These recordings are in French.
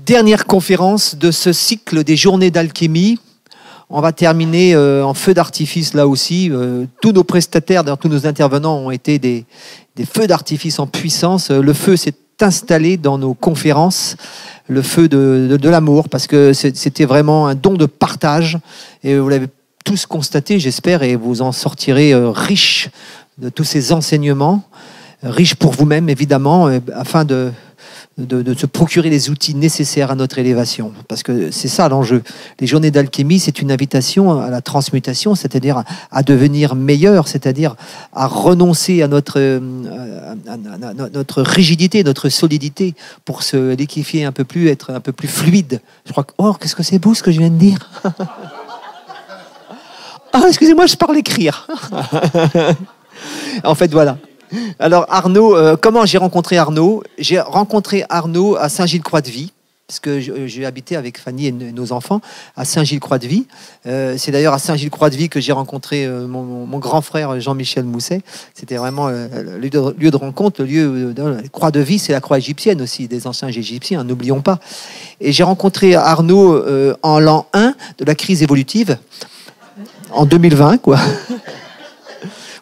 Dernière conférence de ce cycle des journées d'alchimie. On va terminer en feu d'artifice là aussi. Tous nos prestataires, d'ailleurs tous nos intervenants ont été des feux d'artifice en puissance. Le feu s'est installé dans nos conférences, le feu de l'amour, parce que c'était vraiment un don de partage. Et vous l'avez tous constaté, j'espère, et vous en sortirez riches de tous ces enseignements, riches pour vous-même évidemment, afin de se procurer les outils nécessaires à notre élévation. Parce que c'est ça l'enjeu. Les journées d'alchimie, c'est une invitation à la transmutation, c'est-à-dire à devenir meilleur, c'est-à-dire à renoncer à notre rigidité, notre solidité, pour se liquéfier un peu plus, être un peu plus fluide. Je crois que... Oh, qu'est-ce que c'est beau ce que je viens de dire. Ah, excusez-moi, je parle écrire. En fait, voilà. Alors Arnaud, comment j'ai rencontré Arnaud? J'ai rencontré Arnaud à Saint-Gilles-Croix-de-Vie, parce que j'ai habité avec Fanny et nos enfants à Saint-Gilles-Croix-de-Vie. C'est d'ailleurs à Saint-Gilles-Croix-de-Vie que j'ai rencontré mon grand frère Jean-Michel Mousset. C'était vraiment le lieu de rencontre, le lieu de la Croix-de-Vie, c'est la croix égyptienne aussi, des anciens égyptiens, n'oublions pas. Et j'ai rencontré Arnaud en l'an 1 de la crise évolutive, en 2020, quoi.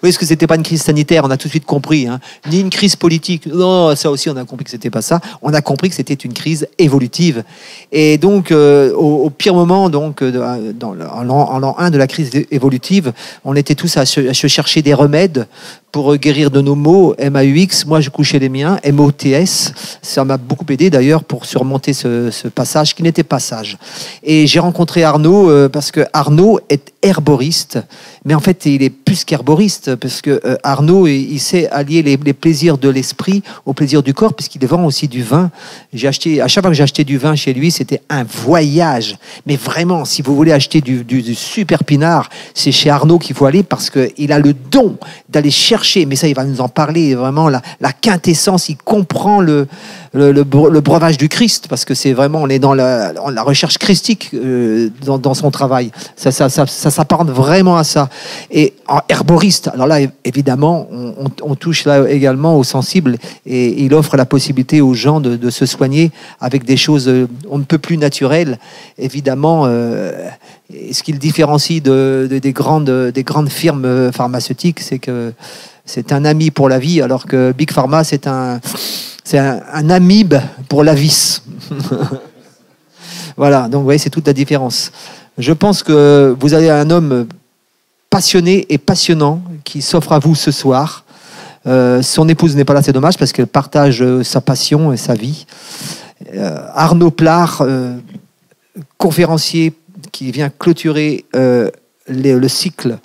Oui, parce que c'était pas une crise sanitaire, on a tout de suite compris, hein. Ni une crise politique. Non, ça aussi, on a compris que c'était pas ça. On a compris que c'était une crise évolutive. Et donc, au pire moment, donc, en l'an 1 de la crise évolutive, on était tous à se chercher des remèdes pour guérir de nos maux, MAUX. Moi, je couchais les miens, MOTS. Ça m'a beaucoup aidé d'ailleurs pour surmonter ce passage qui n'était pas sage. Et j'ai rencontré Arnaud parce que Arnaud est herboriste, mais en fait, il est plus qu'herboriste parce que Arnaud, il sait allier les plaisirs de l'esprit aux plaisirs du corps, puisqu'il vend aussi du vin. J'ai acheté, à chaque fois que j'ai acheté du vin chez lui, c'était un voyage. Mais vraiment, si vous voulez acheter du super pinard, c'est chez Arnaud qu'il faut aller parce qu'il a le don d'aller chercher, mais ça, il va nous en parler, vraiment la quintessence, il comprend le breuvage du Christ, parce que c'est vraiment, on est dans la recherche christique dans son travail. Ça s'apparente vraiment à ça. Et en herboriste, alors là, évidemment, on touche là également au sensible, et il offre la possibilité aux gens de se soigner avec des choses on ne peut plus naturelles. Évidemment, ce qui le différencie des grandes firmes pharmaceutiques, c'est que c'est un ami pour la vie, alors que Big Pharma, c'est un amibe pour la vis. Voilà, donc vous voyez, c'est toute la différence. Je pense que vous avez un homme passionné et passionnant qui s'offre à vous ce soir. Son épouse n'est pas là, c'est dommage, parce qu'elle partage sa passion et sa vie. Arnaud Plard, conférencier qui vient clôturer le cycle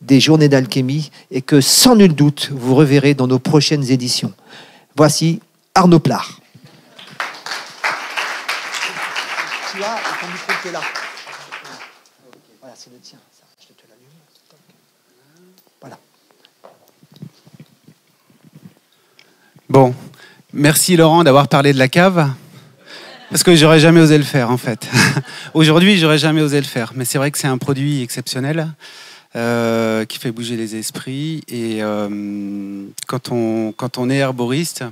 des journées d'alchimie, et que sans nul doute vous reverrez dans nos prochaines éditions. Voici Arnaud Plard. Tu as ton micro qui est là. Voilà, c'est le tien. Ça, je te l'allume. Voilà. Bon, merci Laurent d'avoir parlé de la cave, parce que j'aurais jamais osé le faire en fait. Aujourd'hui, j'aurais jamais osé le faire, mais c'est vrai que c'est un produit exceptionnel. Qui fait bouger les esprits, et quand on est herboriste,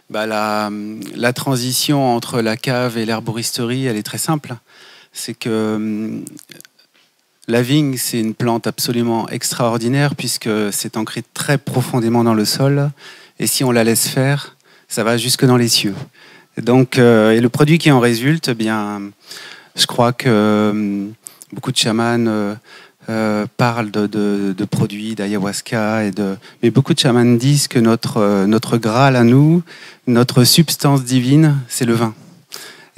bah la transition entre la cave et l'herboristerie, elle est très simple. C'est que la vigne, c'est une plante absolument extraordinaire, puisque c'est ancré très profondément dans le sol, et si on la laisse faire, ça va jusque dans les cieux. Donc, et le produit qui en résulte, eh bien, je crois que beaucoup de chamans parlent de produits d'ayahuasca, mais beaucoup de chamans disent que notre Graal à nous, notre substance divine, c'est le vin.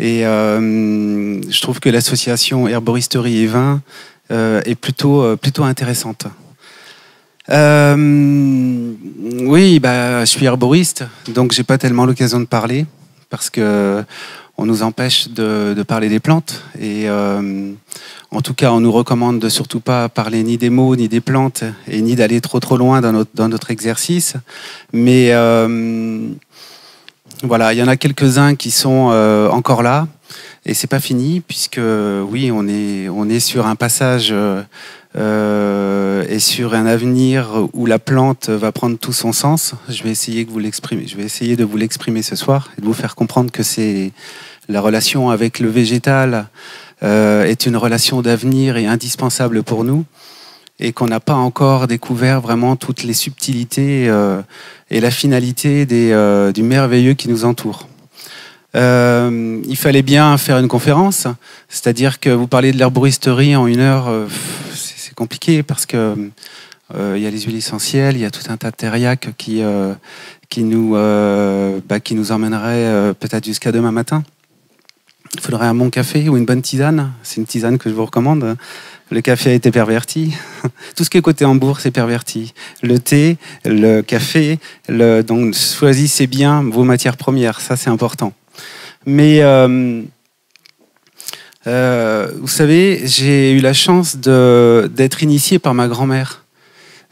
Et je trouve que l'association herboristerie et vin est plutôt intéressante. Oui, bah, je suis herboriste, donc j'ai pas tellement l'occasion de parler, parce que on nous empêche de parler des plantes, et en tout cas, on nous recommande de surtout pas parler ni des mots, ni des plantes, et ni d'aller trop loin dans notre exercice. Mais voilà, il y en a quelques-uns qui sont encore là, et c'est pas fini, puisque oui, on est sur un passage et sur un avenir où la plante va prendre tout son sens. Je vais essayer de vous l'exprimer ce soir, et de vous faire comprendre que c'est La relation avec le végétal est une relation d'avenir et indispensable pour nous, et qu'on n'a pas encore découvert vraiment toutes les subtilités et la finalité du merveilleux qui nous entoure. Il fallait bien faire une conférence, c'est-à-dire que vous parlez de l'herboristerie en 1 heure, c'est compliqué parce que il y a les huiles essentielles, il y a tout un tas de thériaques qui nous emmènerait peut-être jusqu'à demain matin. Il faudrait un bon café ou une bonne tisane. C'est une tisane que je vous recommande. Le café a été perverti. Tout ce qui est côté Hambourg, c'est perverti. Le thé, le café, donc choisissez bien vos matières premières, ça c'est important. Mais vous savez, j'ai eu la chance d'être initié par ma grand-mère.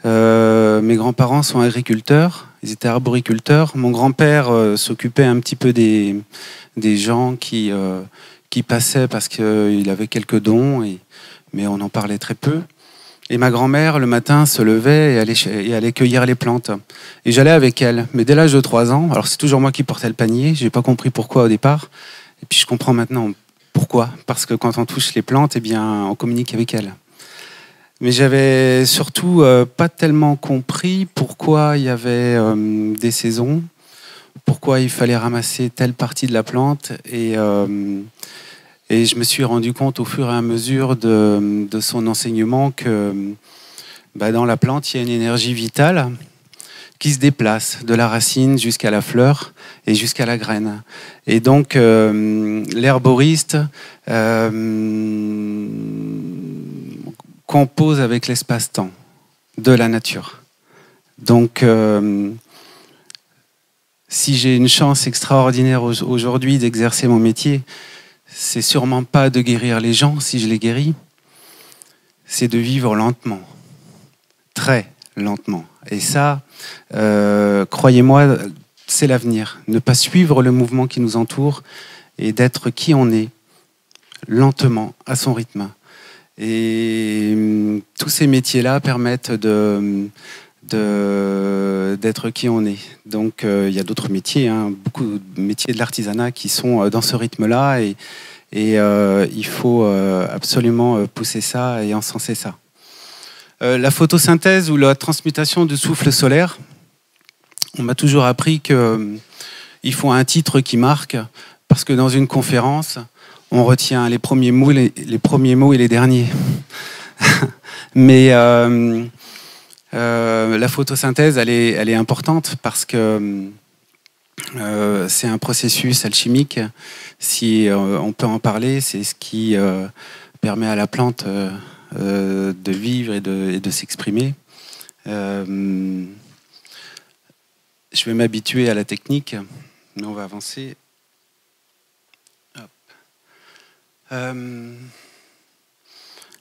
Mes grands-parents sont agriculteurs, ils étaient arboriculteurs. Mon grand-père s'occupait un petit peu des gens qui passaient parce qu'il avait quelques dons, mais on en parlait très peu. Et ma grand-mère, le matin, se levait et allait cueillir les plantes. Et j'allais avec elle. Mais dès l'âge de 3 ans, alors c'est toujours moi qui portais le panier, je n'ai pas compris pourquoi au départ. Et puis je comprends maintenant pourquoi. Parce que quand on touche les plantes, eh bien, on communique avec elles. Mais j'avais surtout pas tellement compris pourquoi il y avait des saisons, pourquoi il fallait ramasser telle partie de la plante. Et je me suis rendu compte au fur et à mesure de son enseignement que dans la plante, il y a une énergie vitale qui se déplace de la racine jusqu'à la fleur et jusqu'à la graine. Et donc, l'herboriste compose avec l'espace-temps de la nature. Donc, si j'ai une chance extraordinaire aujourd'hui d'exercer mon métier, c'est sûrement pas de guérir les gens si je les guéris, c'est de vivre lentement, très lentement. Et ça, croyez-moi, c'est l'avenir. Ne pas suivre le mouvement qui nous entoure et d'être qui on est, lentement, à son rythme. Et tous ces métiers-là permettent d'être qui on est. Donc il y a d'autres métiers, beaucoup de métiers de l'artisanat qui sont dans ce rythme-là, et il faut absolument pousser ça et encenser ça. La photosynthèse ou la transmutation du souffle solaire, on m'a toujours appris qu'il faut un titre qui marque, parce que dans une conférence, on retient les premiers mots et les derniers. Mais la photosynthèse, elle est importante parce que c'est un processus alchimique. Si on peut en parler, c'est ce qui permet à la plante de vivre et de s'exprimer. Je vais m'habituer à la technique, mais on va avancer.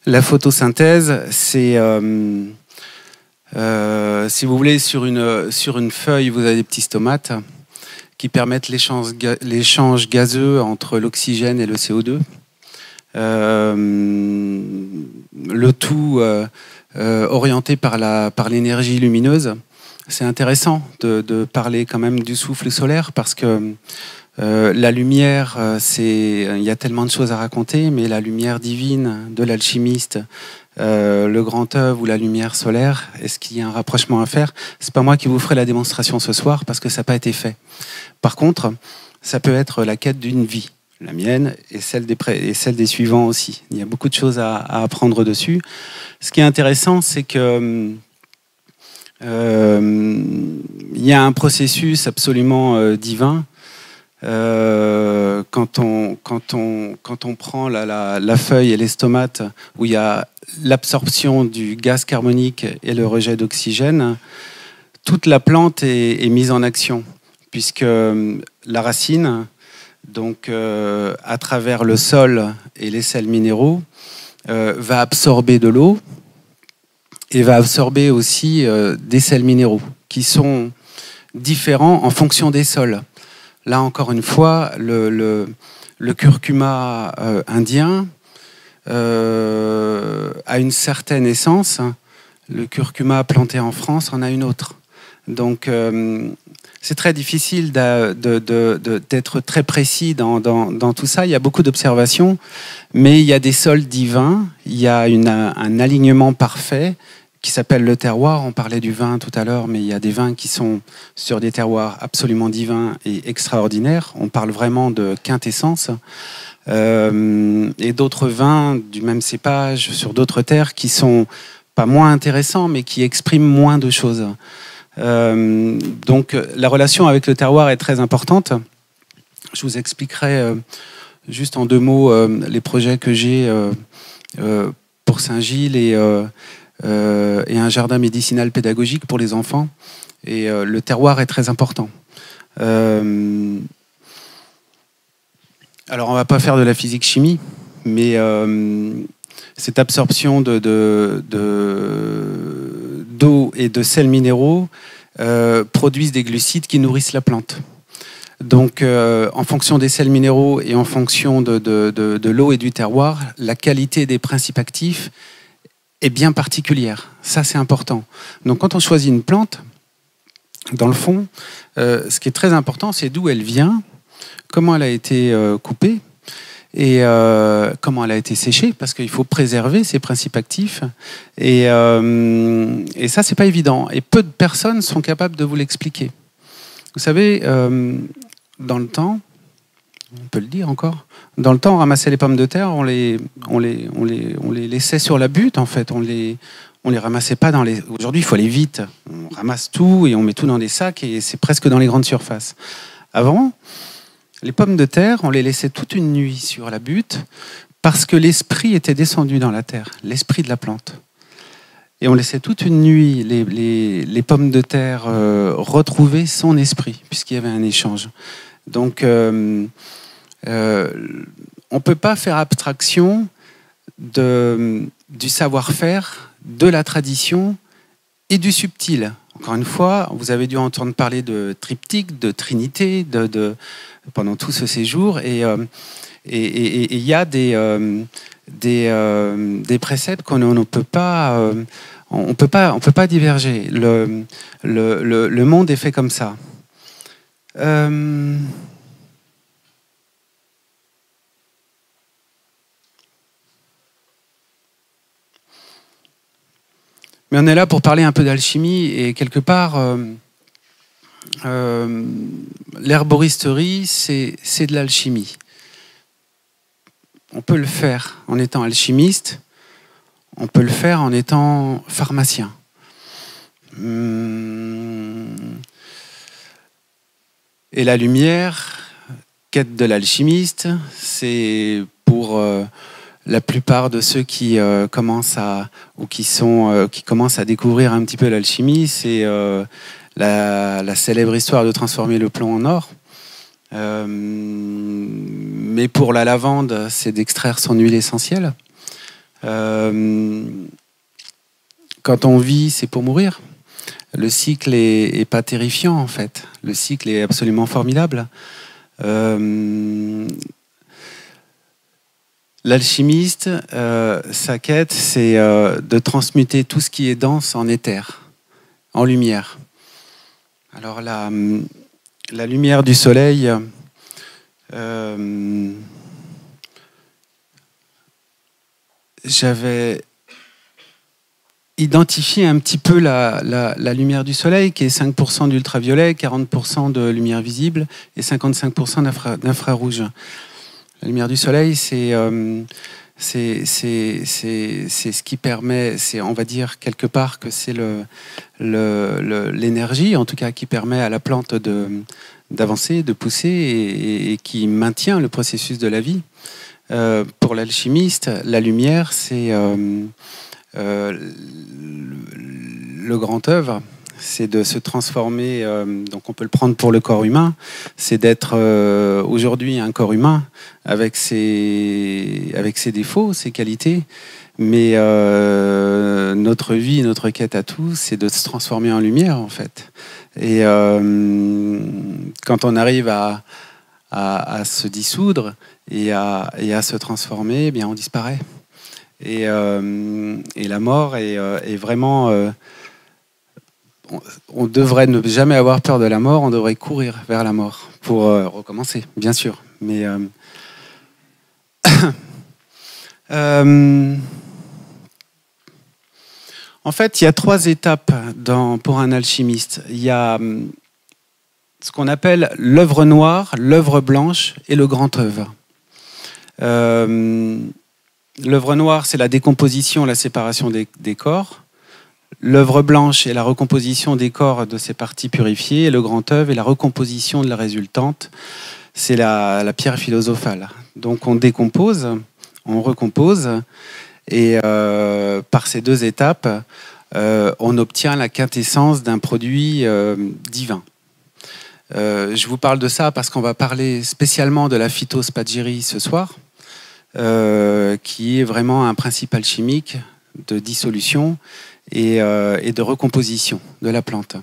La photosynthèse, c'est, si vous voulez, sur une feuille, vous avez des petits stomates qui permettent l'échange gazeux entre l'oxygène et le CO2. Le tout orienté par l'énergie lumineuse. C'est intéressant de parler quand même du souffle solaire, parce que la lumière, il y a tellement de choses à raconter, mais la lumière divine de l'alchimiste, le grand œuvre ou la lumière solaire, est-ce qu'il y a un rapprochement à faire? C'est pas moi qui vous ferai la démonstration ce soir, parce que ça n'a pas été fait. Par contre, ça peut être la quête d'une vie, la mienne et celle des suivants aussi. Il y a beaucoup de choses à apprendre dessus. Ce qui est intéressant, c'est que il y a un processus absolument divin. Quand on prend la feuille et les stomates, où il y a l'absorption du gaz carbonique et le rejet d'oxygène, toute la plante est mise en action, puisque la racine, donc à travers le sol et les sels minéraux, va absorber de l'eau et va absorber aussi des sels minéraux qui sont différents en fonction des sols. Là, encore une fois, le curcuma indien a une certaine essence. Le curcuma planté en France en a une autre. Donc, c'est très difficile d'être très précis dans tout ça. Il y a beaucoup d'observations, mais il y a des sols divins, il y a un alignement parfait qui s'appelle le terroir. On parlait du vin tout à l'heure, mais il y a des vins qui sont sur des terroirs absolument divins et extraordinaires. On parle vraiment de quintessence. Et d'autres vins du même cépage sur d'autres terres qui sont pas moins intéressants, mais qui expriment moins de choses. Donc la relation avec le terroir est très importante. Je vous expliquerai juste en 2 mots les projets que j'ai pour Saint-Gilles et un jardin médicinal pédagogique pour les enfants. Et le terroir est très important. Alors on va pas faire de la physique-chimie, mais cette absorption d'eau et de sels minéraux produisent des glucides qui nourrissent la plante. Donc, en fonction des sels minéraux et en fonction de l'eau et du terroir, la qualité des principes actifs est bien particulière. Ça, c'est important. Donc, quand on choisit une plante, dans le fond, ce qui est très important, c'est d'où elle vient, comment elle a été coupée, et comment elle a été séchée, parce qu'il faut préserver ces principes actifs. Et ça, c'est pas évident. Et peu de personnes sont capables de vous l'expliquer. Vous savez, dans le temps, on peut le dire encore, dans le temps, on ramassait les pommes de terre, on les laissait sur la butte, en fait. On les ramassait pas dans les... Aujourd'hui, il faut aller vite. On ramasse tout et on met tout dans des sacs et c'est presque dans les grandes surfaces. Avant, les pommes de terre, on les laissait toute une nuit sur la butte parce que l'esprit était descendu dans la terre, l'esprit de la plante. Et on laissait toute une nuit les pommes de terre retrouver son esprit, puisqu'il y avait un échange. Donc, on ne peut pas faire abstraction du savoir-faire, de la tradition et du subtil. Encore une fois, vous avez dû entendre parler de triptyque, de trinité, pendant tout ce séjour, et il y a des préceptes qu'on ne peut pas, on peut pas diverger. Le monde est fait comme ça. Mais on est là pour parler un peu d'alchimie et quelque part, l'herboristerie, c'est de l'alchimie. On peut le faire en étant alchimiste, on peut le faire en étant pharmacien. Et la lumière, quête de l'alchimiste, c'est pour la plupart de ceux qui commencent à découvrir un petit peu l'alchimie, c'est la célèbre histoire de transformer le plomb en or. Mais pour la lavande, c'est d'extraire son huile essentielle. Quand on vit, c'est pour mourir. Le cycle est pas terrifiant, en fait. Le cycle est absolument formidable. L'alchimiste, sa quête, c'est de transmuter tout ce qui est dense en éther, en lumière. Alors la lumière du soleil, j'avais identifié un petit peu la lumière du soleil, qui est 5% d'ultraviolet, 40% de lumière visible et 55% d'infrarouge. La lumière du soleil, c'est ce qui permet, on va dire quelque part que c'est l'énergie, en tout cas, qui permet à la plante d'avancer, de pousser et qui maintient le processus de la vie. Pour l'alchimiste, la lumière, c'est le grand œuvre. C'est de se transformer, donc on peut le prendre pour le corps humain, c'est d'être aujourd'hui un corps humain avec ses défauts, ses qualités, mais notre vie, notre quête à tous, c'est de se transformer en lumière en fait. Et quand on arrive à se dissoudre et à se transformer, eh bien on disparaît. Et la mort est vraiment... on devrait ne jamais avoir peur de la mort, on devrait courir vers la mort pour recommencer, bien sûr. Mais en fait, il y a 3 étapes pour un alchimiste. Il y a ce qu'on appelle l'œuvre noire, l'œuvre blanche et le grand œuvre. L'œuvre noire, c'est la décomposition, la séparation des corps. L'œuvre blanche est la recomposition des corps de ces parties purifiées. Et le grand œuvre est la recomposition de la résultante. C'est la pierre philosophale. Donc on décompose, on recompose. Et par ces 2 étapes, on obtient la quintessence d'un produit divin. Je vous parle de ça parce qu'on va parler spécialement de la phytospadgérie ce soir, qui est vraiment un principe alchimique de dissolution et de recomposition de la plante.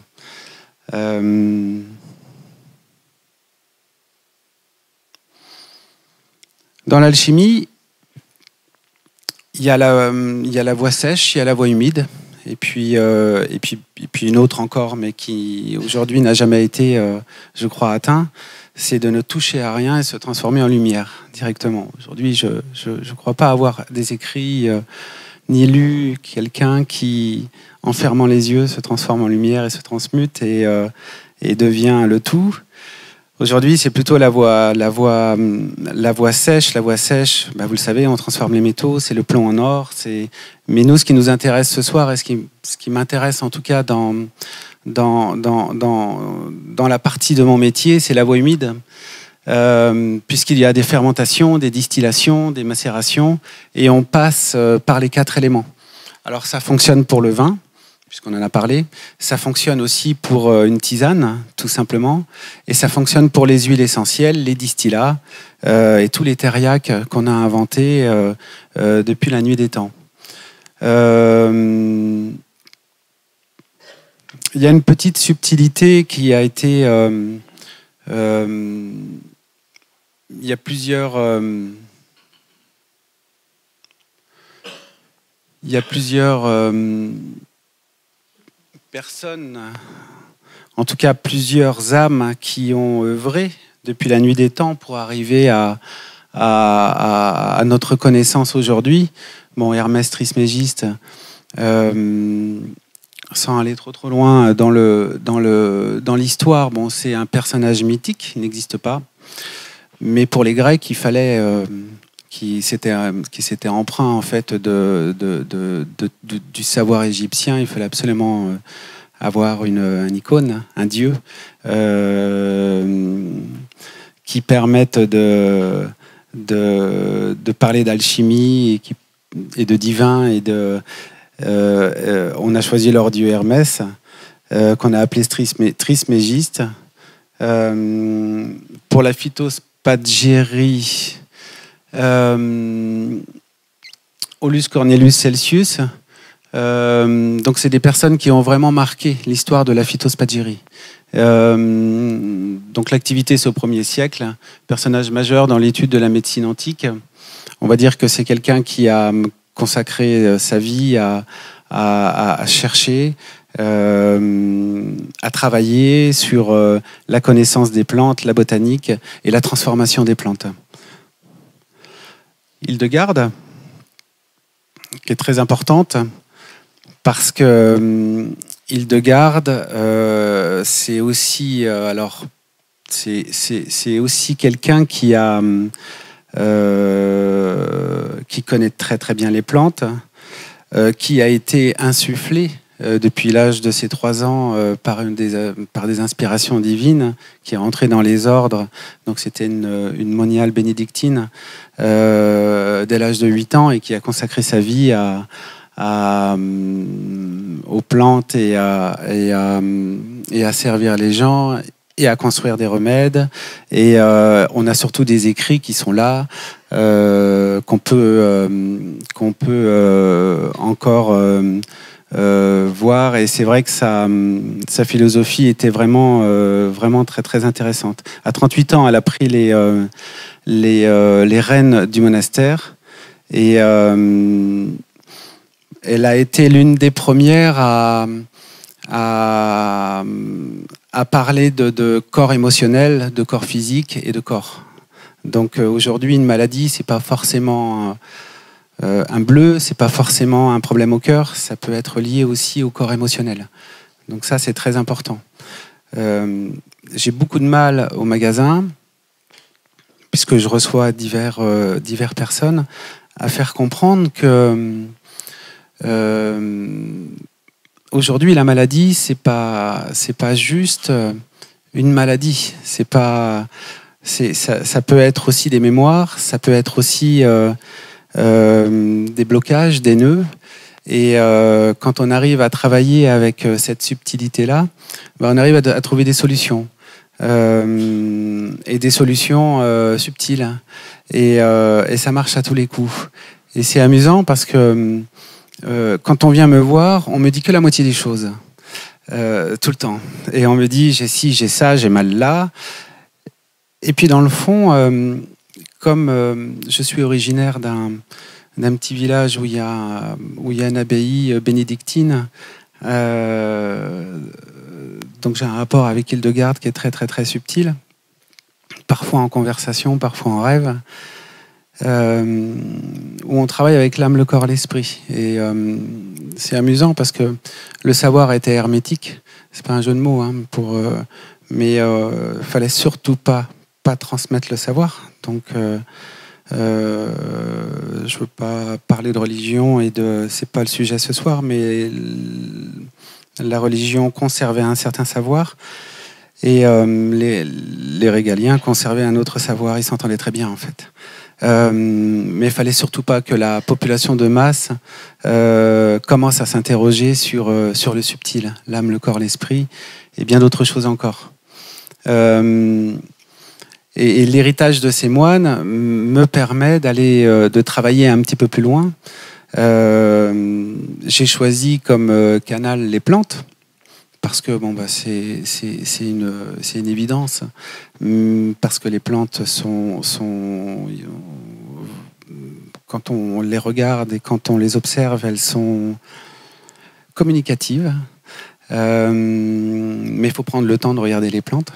Dans l'alchimie, il y a la voie sèche, il y a la voie humide, et puis une autre encore, mais qui aujourd'hui n'a jamais été, je crois, atteint, c'est de ne toucher à rien et se transformer en lumière directement. Aujourd'hui, je ne crois pas avoir des écrits ni lu quelqu'un qui, en fermant les yeux, se transforme en lumière et se transmute et devient le tout. Aujourd'hui, c'est plutôt la voie sèche. La voie sèche, vous le savez, on transforme les métaux, c'est le plomb en or. Mais nous, ce qui nous intéresse ce soir, et ce qui m'intéresse en tout cas dans la partie de mon métier, c'est la voie humide. Puisqu'il y a des fermentations, des distillations, des macérations, et on passe par les 4 éléments. Alors ça fonctionne pour le vin, puisqu'on en a parlé. Ça fonctionne aussi pour une tisane, tout simplement. Et ça fonctionne pour les huiles essentielles, les distillats et tous les thériaques qu'on a inventés depuis la nuit des temps. Il y a une petite subtilité qui a été... il y a plusieurs personnes, en tout cas plusieurs âmes qui ont œuvré depuis la nuit des temps pour arriver à notre connaissance aujourd'hui. Bon, Hermès Trismégiste, sans aller trop loin dans l'histoire, bon, c'est un personnage mythique, il n'existe pas. Mais pour les Grecs, il fallait qui s'était emprunt en fait du savoir égyptien, il fallait absolument avoir une icône, un dieu qui permette de parler d'alchimie et de divin on a choisi leur dieu Hermès qu'on a appelé Trismégiste. Pour la phytospadgérie, Aulus Cornelius Celsius. Donc c'est des personnes qui ont vraiment marqué l'histoire de la phytospadgérie. Donc l'activité c'est au 1er siècle, personnage majeur dans l'étude de la médecine antique. On va dire que c'est quelqu'un qui a consacré sa vie à chercher, à travailler sur la connaissance des plantes, la botanique et la transformation des plantes. Hildegarde, qui est très importante, parce que Hildegarde, c'est aussi, c'est aussi quelqu'un qui connaît très très bien les plantes, qui a été insufflé depuis l'âge de ses 3 ans par des inspirations divines, qui est rentré dans les ordres. Donc c'était une moniale bénédictine dès l'âge de 8 ans et qui a consacré sa vie aux plantes et à servir les gens et à construire des remèdes. Et on a surtout des écrits qui sont là, qu'on peut encore voir. Et c'est vrai que sa philosophie était vraiment très, très intéressante. À 38 ans, elle a pris les rênes du monastère. Et elle a été l'une des premières à à parler de corps émotionnel, de corps physique et de corps. Donc aujourd'hui, une maladie, c'est pas forcément un bleu, c'est pas forcément un problème au cœur, ça peut être lié aussi au corps émotionnel. Donc ça, c'est très important. J'ai beaucoup de mal au magasin, puisque je reçois diverses personnes, à faire comprendre que aujourd'hui, la maladie, c'est pas juste une maladie. Ça peut être aussi des mémoires, ça peut être aussi des blocages, des nœuds. Et quand on arrive à travailler avec cette subtilité-là, on arrive à trouver des solutions. Et des solutions subtiles. Et ça marche à tous les coups. Et c'est amusant parce que quand on vient me voir, on me dit que la moitié des choses. Tout le temps. Et on me dit, j'ai ci, j'ai ça, j'ai mal là. Et puis dans le fond, comme je suis originaire d'un petit village où il y a une abbaye bénédictine, donc j'ai un rapport avec Hildegarde qui est très très très subtil, parfois en conversation, parfois en rêve, où on travaille avec l'âme, le corps, l'esprit. Et c'est amusant parce que le savoir était hermétique, c'est pas un jeu de mots, hein, mais fallait surtout pas transmettre le savoir. Donc je veux pas parler de religion c'est pas le sujet ce soir, mais la religion conservait un certain savoir et les régaliens conservaient un autre savoir. Ils s'entendaient très bien en fait. Mais il fallait surtout pas que la population de masse commence à s'interroger sur le subtil, l'âme, le corps, l'esprit et bien d'autres choses encore. Et l'héritage de ces moines me permet de travailler un petit peu plus loin. J'ai choisi comme canal les plantes parce que c'est une évidence, parce que les plantes sont quand on les regarde et quand on les observe, elles sont communicatives. Mais il faut prendre le temps de regarder les plantes.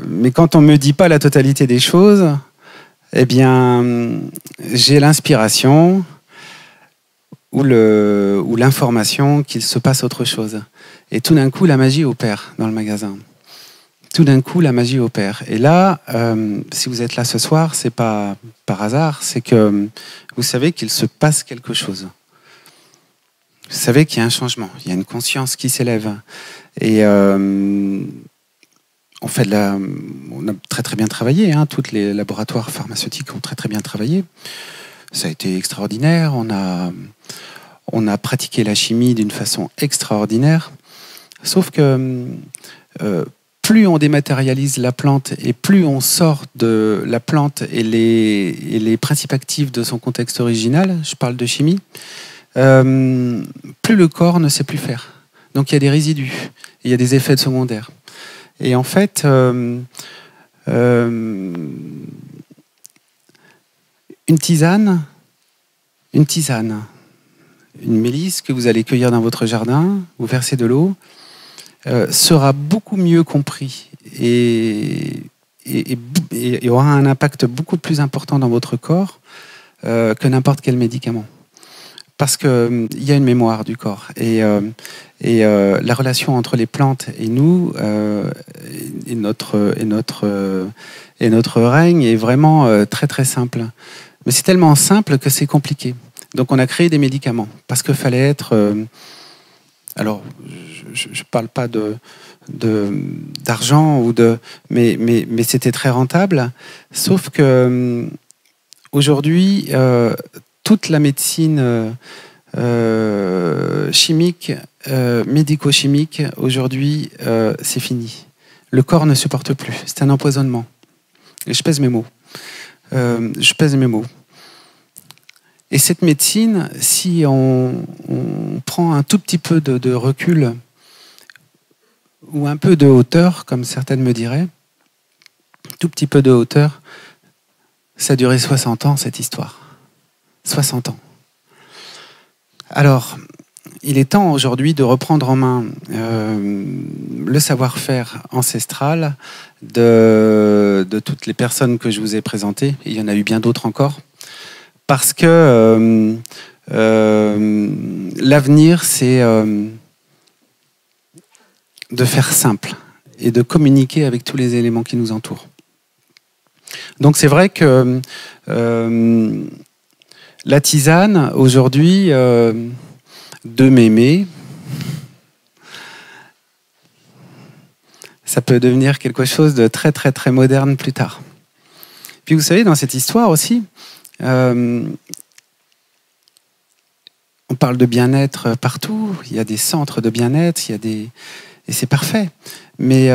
Mais quand on me dit pas la totalité des choses, eh bien, j'ai l'inspiration ou l'information qu'il se passe autre chose. Et tout d'un coup, la magie opère dans le magasin. Tout d'un coup, la magie opère. Et là, si vous êtes là ce soir, c'est pas par hasard, c'est que vous savez qu'il se passe quelque chose. Vous savez qu'il y a un changement, il y a une conscience qui s'élève. Et on a très très bien travaillé, hein, tous les laboratoires pharmaceutiques ont très très bien travaillé. Ça a été extraordinaire, on a pratiqué la chimie d'une façon extraordinaire. Sauf que plus on dématérialise la plante et plus on sort de la plante et les principes actifs de son contexte original, je parle de chimie, plus le corps ne sait plus faire. Donc il y a des résidus, il y a des effets secondaires. Et en fait, une tisane, une mélisse que vous allez cueillir dans votre jardin, vous versez de l'eau, sera beaucoup mieux compris et aura un impact beaucoup plus important dans votre corps que n'importe quel médicament. Parce qu'il y a une mémoire du corps. Et la relation entre les plantes et nous, et notre règne est vraiment très très simple. Mais c'est tellement simple que c'est compliqué. Donc on a créé des médicaments. Parce qu'il fallait être... alors, je ne parle pas d'argent, mais c'était très rentable. Sauf que aujourd'hui... toute la médecine chimique, médico-chimique, aujourd'hui, c'est fini. Le corps ne supporte plus. C'est un empoisonnement. Et je pèse mes mots. Et cette médecine, si on prend un tout petit peu de recul ou un peu de hauteur, comme certaines me diraient, tout petit peu de hauteur, ça a duré 60 ans, cette histoire. 60 ans. Alors, il est temps aujourd'hui de reprendre en main le savoir-faire ancestral de toutes les personnes que je vous ai présentées. Et il y en a eu bien d'autres encore. Parce que l'avenir, c'est de faire simple et de communiquer avec tous les éléments qui nous entourent. Donc c'est vrai que la tisane, aujourd'hui, de mémé, ça peut devenir quelque chose de très très très moderne plus tard. Puis vous savez, dans cette histoire aussi, on parle de bien-être partout, il y a des centres de bien-être, et c'est parfait. Mais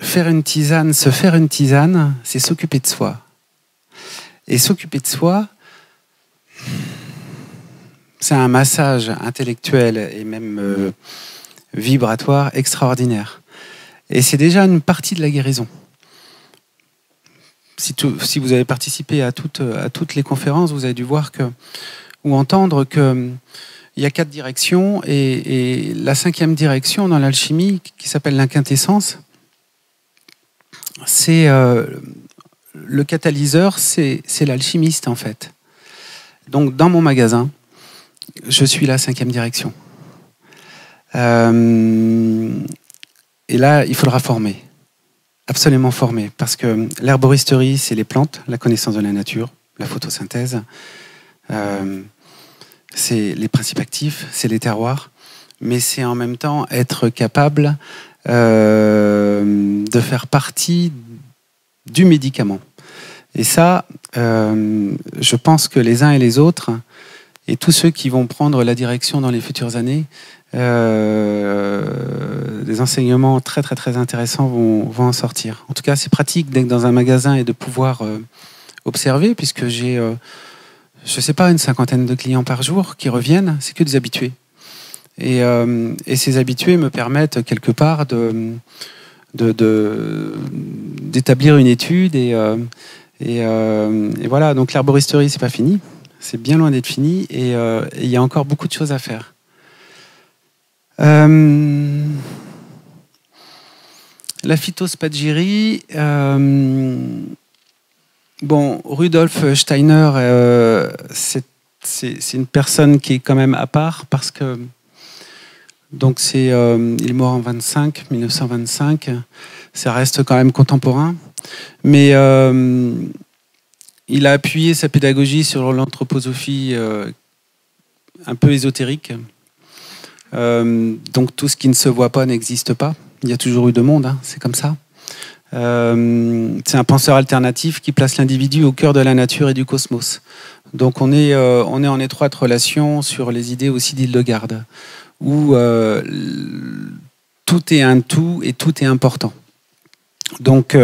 faire une tisane, se faire une tisane, c'est s'occuper de soi. Et s'occuper de soi, c'est un massage intellectuel et même vibratoire extraordinaire. Et c'est déjà une partie de la guérison. Si vous avez participé à toutes les conférences, vous avez dû voir ou entendre qu'il y a 4 directions et la 5e direction dans l'alchimie, qui s'appelle l'inquintessence, c'est le catalyseur, c'est l'alchimiste en fait. Donc dans mon magasin, je suis la 5e direction. Et là, il faudra former. Absolument former. Parce que l'herboristerie, c'est les plantes, la connaissance de la nature, la photosynthèse, c'est les principes actifs, c'est les terroirs, mais c'est en même temps être capable de faire partie du médicament. Et ça, je pense que les uns et les autres, et tous ceux qui vont prendre la direction dans les futures années, des enseignements très très très intéressants vont en sortir. En tout cas, c'est pratique d'être dans un magasin et de pouvoir observer, puisque j'ai, je ne sais pas, une 50aine de clients par jour qui reviennent, c'est que des habitués. Et ces habitués me permettent quelque part d'établir une étude et voilà. Donc l'herboristerie, c'est pas fini, c'est bien loin d'être fini, et il y a encore beaucoup de choses à faire. La phytospagyrie, bon, Rudolf Steiner, c'est une personne qui est quand même à part, parce que donc il est mort en 1925, ça reste quand même contemporain, mais il a appuyé sa pédagogie sur l'anthroposophie un peu ésotérique. Donc tout ce qui ne se voit pas n'existe pas. Il y a toujours eu deux mondes, hein, c'est comme ça. C'est un penseur alternatif qui place l'individu au cœur de la nature et du cosmos. Donc on est en étroite relation sur les idées aussi d'Hildegarde, où tout est un tout et tout est important. Donc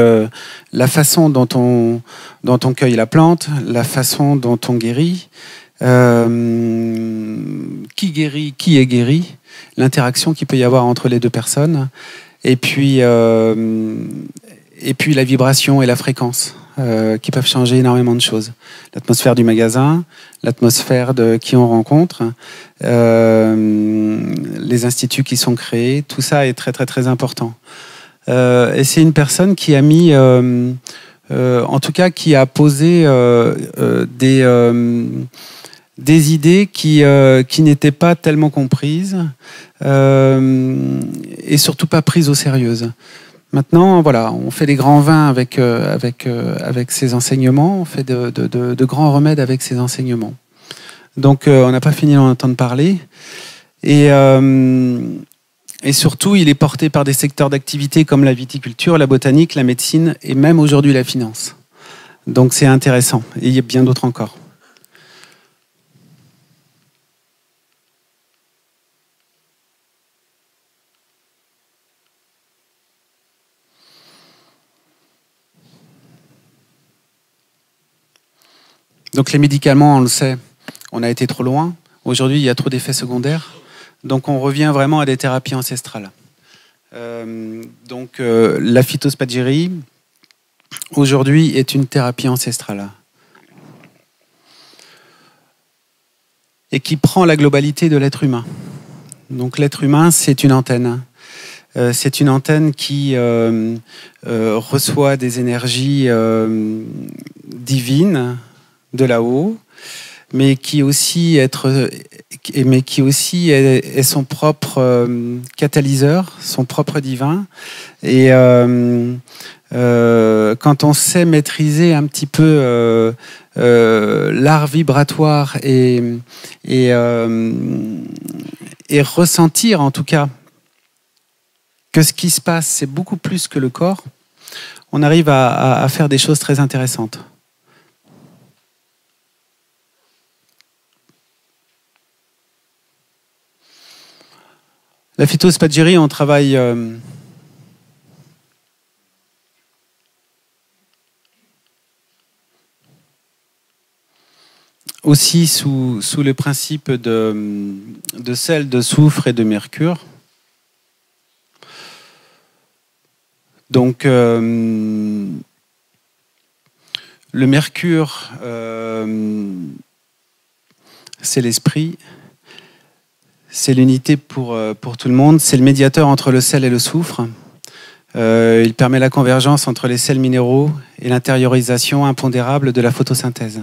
la façon dont on cueille la plante, la façon dont on guérit, qui est guéri, l'interaction qu'il peut y avoir entre les deux personnes, et puis la vibration et la fréquence qui peuvent changer énormément de choses. L'atmosphère du magasin, l'atmosphère de qui on rencontre, les instituts qui sont créés, tout ça est très très très important. Et c'est une personne qui a mis, en tout cas qui a posé des idées qui n'étaient pas tellement comprises et surtout pas prises au sérieux. Maintenant, voilà, on fait des grands vins avec ces enseignements, on fait de grands remèdes avec ces enseignements. Donc, on n'a pas fini d'en entendre parler. Et surtout, il est porté par des secteurs d'activité comme la viticulture, la botanique, la médecine et même aujourd'hui la finance. Donc, c'est intéressant. Et il y a bien d'autres encore. Donc les médicaments, on le sait, on a été trop loin. Aujourd'hui, il y a trop d'effets secondaires. Donc on revient vraiment à des thérapies ancestrales. La phytospagyrie, aujourd'hui, est une thérapie ancestrale. Et qui prend la globalité de l'être humain. Donc l'être humain, c'est une antenne. C'est une antenne qui reçoit des énergies divines de là-haut, mais qui aussi est son propre catalyseur, son propre divin. Et quand on sait maîtriser un petit peu l'art vibratoire et ressentir en tout cas que ce qui se passe, c'est beaucoup plus que le corps, on arrive à faire des choses très intéressantes. La phytospagyrie, on travaille aussi sous le principe de sel, de soufre et de mercure. Donc, le mercure, c'est l'esprit, c'est l'unité pour tout le monde, c'est le médiateur entre le sel et le soufre. Il permet la convergence entre les sels minéraux et l'intériorisation impondérable de la photosynthèse.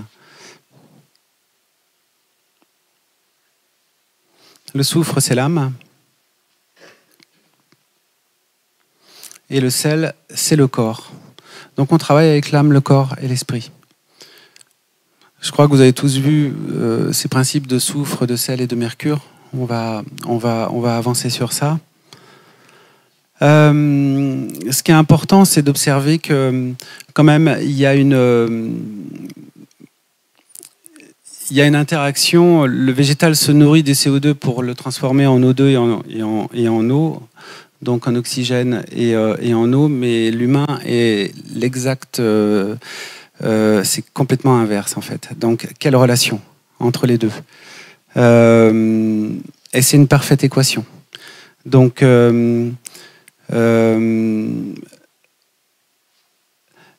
Le soufre, c'est l'âme. Et le sel, c'est le corps. Donc on travaille avec l'âme, le corps et l'esprit. Je crois que vous avez tous vu ces principes de soufre, de sel et de mercure. On va avancer sur ça. Ce qui est important, c'est d'observer que quand même, il y a une interaction. Le végétal se nourrit des CO2 pour le transformer en O2 et en eau, donc en oxygène et en eau, mais l'humain est l'exact... c'est complètement inverse, en fait. Donc, quelle relation entre les deux ? Et c'est une parfaite équation. Donc,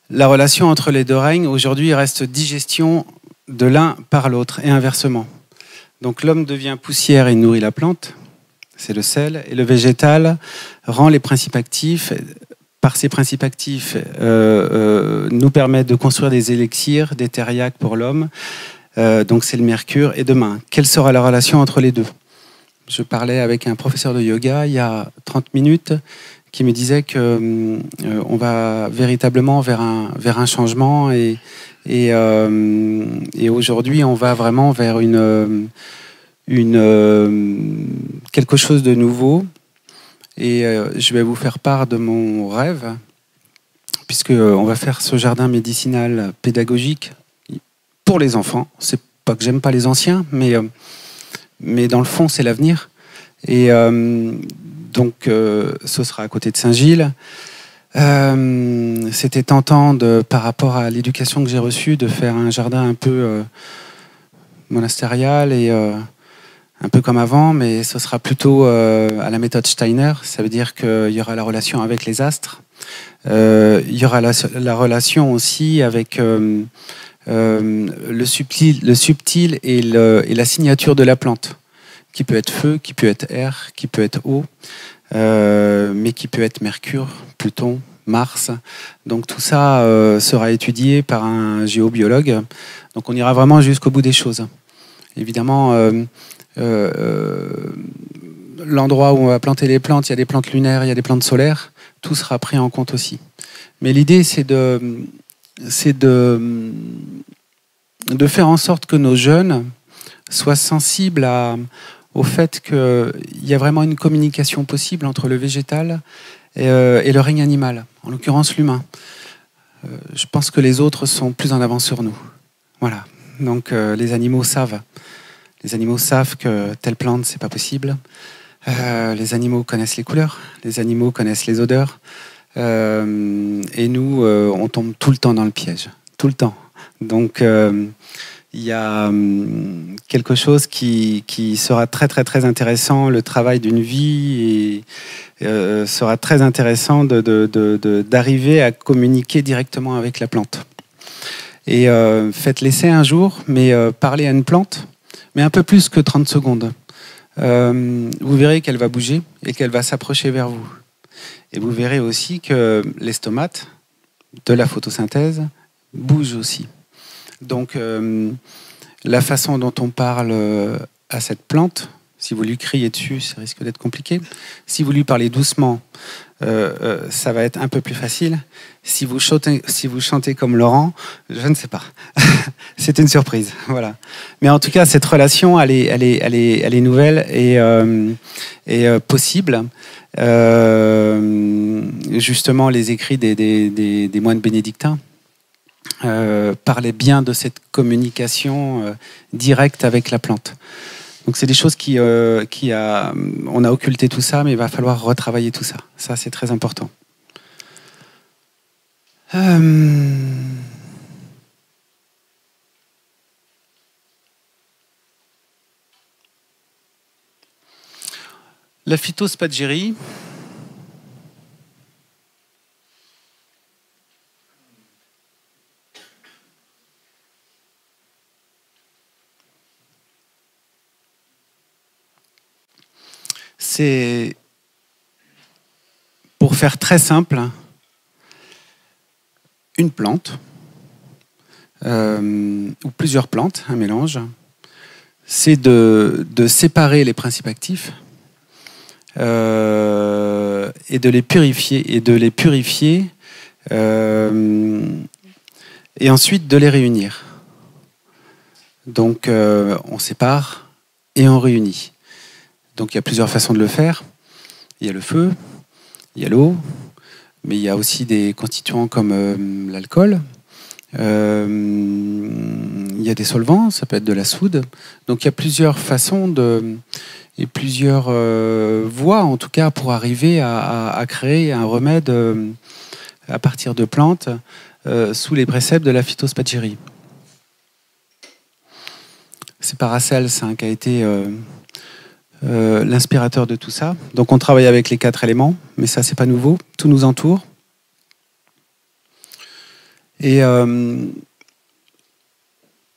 la relation entre les deux règnes, aujourd'hui, reste digestion de l'un par l'autre, et inversement. Donc, l'homme devient poussière et nourrit la plante, c'est le sel, et le végétal rend les principes actifs. Par ces principes actifs, nous permettent de construire des élixirs, des thériaques pour l'homme. Donc c'est le mercure. Et demain, quelle sera la relation entre les deux ? Je parlais avec un professeur de yoga il y a 30 minutes qui me disait qu'on va véritablement vers un changement et aujourd'hui on va vraiment vers quelque chose de nouveau. Et je vais vous faire part de mon rêve, puisqu'on va faire ce jardin médicinal pédagogique pour les enfants. C'est pas que j'aime pas les anciens, mais dans le fond, c'est l'avenir. Et donc, ce sera à côté de Saint-Gilles. C'était tentant, par rapport à l'éducation que j'ai reçue, de faire un jardin un peu monastérial et... un peu comme avant, mais ce sera plutôt à la méthode Steiner. Ça veut dire qu'il y aura la relation avec les astres. Il y aura la relation aussi avec le subtil et la signature de la plante, qui peut être feu, qui peut être air, qui peut être eau, mais qui peut être Mercure, Pluton, Mars. Donc tout ça sera étudié par un géobiologue. Donc on ira vraiment jusqu'au bout des choses. Évidemment... l'endroit où on va planter les plantes, il y a des plantes lunaires, il y a des plantes solaires, tout sera pris en compte aussi. Mais l'idée, c'est de faire en sorte que nos jeunes soient sensibles au fait qu'il y a vraiment une communication possible entre le végétal et le règne animal, en l'occurrence l'humain. Je pense que les autres sont plus en avance sur nous. Voilà. Donc les animaux savent. Les animaux savent que telle plante, c'est pas possible. Les animaux connaissent les couleurs, les animaux connaissent les odeurs. Et nous, on tombe tout le temps dans le piège. Tout le temps. Donc, il y a quelque chose qui sera très, très, très intéressant. Le travail d'une vie sera très intéressant d'arriver à communiquer directement avec la plante. Et faites l'essai un jour, mais parlez à une plante, mais un peu plus que 30 secondes. vous verrez qu'elle va bouger et qu'elle va s'approcher vers vous. Et vous verrez aussi que les stomates de la photosynthèse bougent aussi. Donc, la façon dont on parle à cette plante, si vous lui criez dessus, ça risque d'être compliqué. Si vous lui parlez doucement, ça va être un peu plus facile. Si vous chantez comme Laurent, je ne sais pas. C'est une surprise, voilà. Mais en tout cas, cette relation, elle est nouvelle et possible. Justement, les écrits des moines bénédictins parlaient bien de cette communication directe avec la plante. Donc c'est des choses on a occulté tout ça, mais il va falloir retravailler tout ça. Ça, c'est très important. La phytospadgérie. C'est, pour faire très simple, une plante, ou plusieurs plantes, un mélange. C'est de séparer les principes actifs et de les purifier, et ensuite de les réunir. Donc on sépare et on réunit. Donc il y a plusieurs façons de le faire. Il y a le feu, il y a l'eau, mais il y a aussi des constituants comme l'alcool. Il y a des solvants, ça peut être de la soude. Donc il y a plusieurs façons et plusieurs voies, en tout cas, pour arriver à créer un remède à partir de plantes sous les préceptes de la phytospadgérie. C'est Paracels qui a été l'inspirateur de tout ça. Donc on travaille avec les 4 éléments, mais ça c'est pas nouveau, tout nous entoure. Et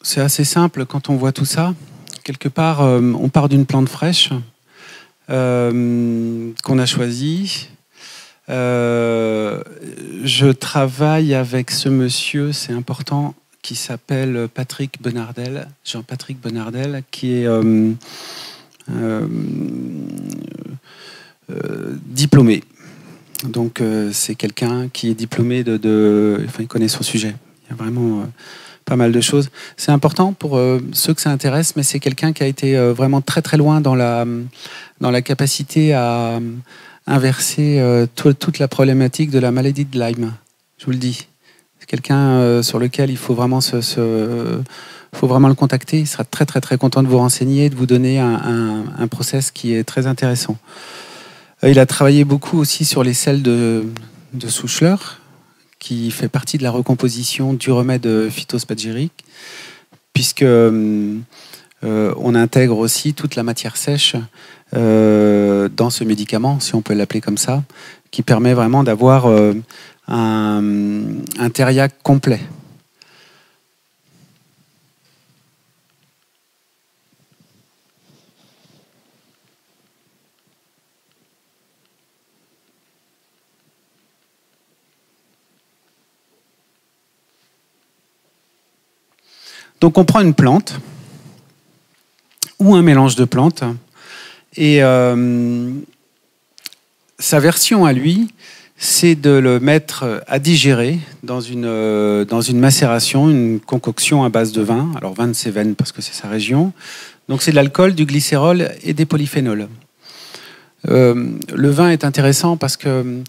c'est assez simple quand on voit tout ça. Quelque part, on part d'une plante fraîche qu'on a choisie. Je travaille avec ce monsieur, c'est important, qui s'appelle Patrick Benardel, Jean-Patrick Benardel, qui est diplômé. Donc c'est quelqu'un qui est diplômé enfin, il connaît son sujet. Il y a vraiment pas mal de choses. C'est important pour ceux que ça intéresse, mais c'est quelqu'un qui a été vraiment très très loin dans la capacité à inverser toute la problématique de la maladie de Lyme. Je vous le dis. C'est quelqu'un sur lequel il faut vraiment faut vraiment le contacter. Il sera très très très content de vous renseigner, de vous donner un process qui est très intéressant. Il a travaillé beaucoup aussi sur les sels de Souchler, qui fait partie de la recomposition du remède phytospadgérique, puisque on intègre aussi toute la matière sèche dans ce médicament, si on peut l'appeler comme ça, qui permet vraiment d'avoir un thériaque complet. Donc on prend une plante ou un mélange de plantes et sa version à lui, c'est de le mettre à digérer dans une macération, une concoction à base de vin. Alors vin de Cévennes parce que c'est sa région. Donc c'est de l'alcool, du glycérol et des polyphénols. Le vin est intéressant parce que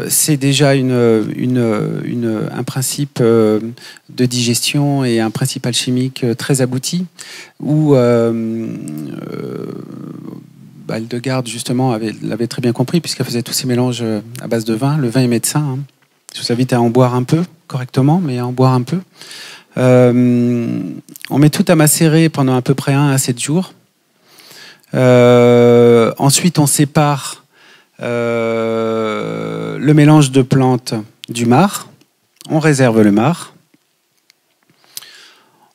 c'est déjà un principe de digestion et un principe alchimique très abouti où Hildegarde justement l'avait très bien compris puisqu'elle faisait tous ces mélanges à base de vin. Le vin est médecin. Hein. Je vous invite à en boire un peu correctement, mais à en boire un peu. On met tout à macérer pendant à peu près 1 à 7 jours. Ensuite, on sépare le mélange de plantes du marc. On réserve le marc.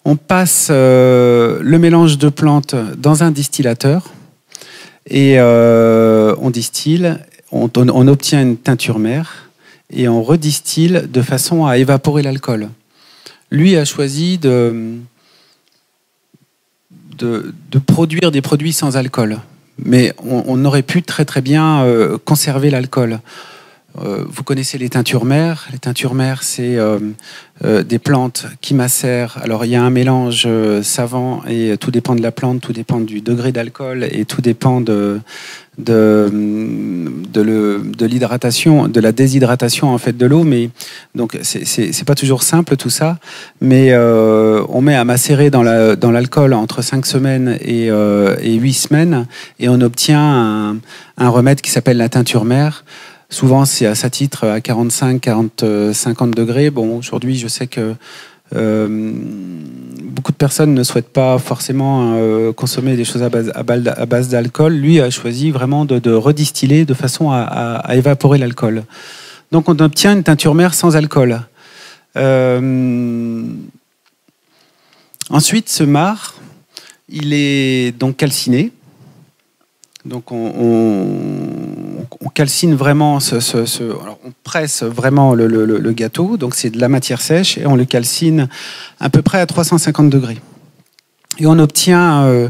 On passe le mélange de plantes dans un distillateur Et on distille, on obtient une teinture mère et on redistille de façon à évaporer l'alcool. Lui a choisi de produire des produits sans alcool. Mais on aurait pu très très bien conserver l'alcool. Vous connaissez les teintures mères. Les teintures mères, c'est des plantes qui macèrent. Alors, il y a un mélange savant et tout dépend de la plante, tout dépend du degré d'alcool et tout dépend de l'hydratation, de la déshydratation en fait de l'eau. Mais donc, c'est pas toujours simple tout ça. Mais on met à macérer dans l'alcool entre 5 semaines et 8 semaines et on obtient un remède qui s'appelle la teinture mère. Souvent, c'est à sa titre à 45, 40, 50 degrés. Bon, aujourd'hui, je sais que beaucoup de personnes ne souhaitent pas forcément consommer des choses à base d'alcool. Lui a choisi vraiment de redistiller de façon à évaporer l'alcool. Donc, on obtient une teinture mère sans alcool. Ensuite, ce marc, il est donc calciné. Donc on calcine vraiment, alors on presse vraiment le gâteau, donc c'est de la matière sèche et on le calcine à peu près à 350 degrés. Et on obtient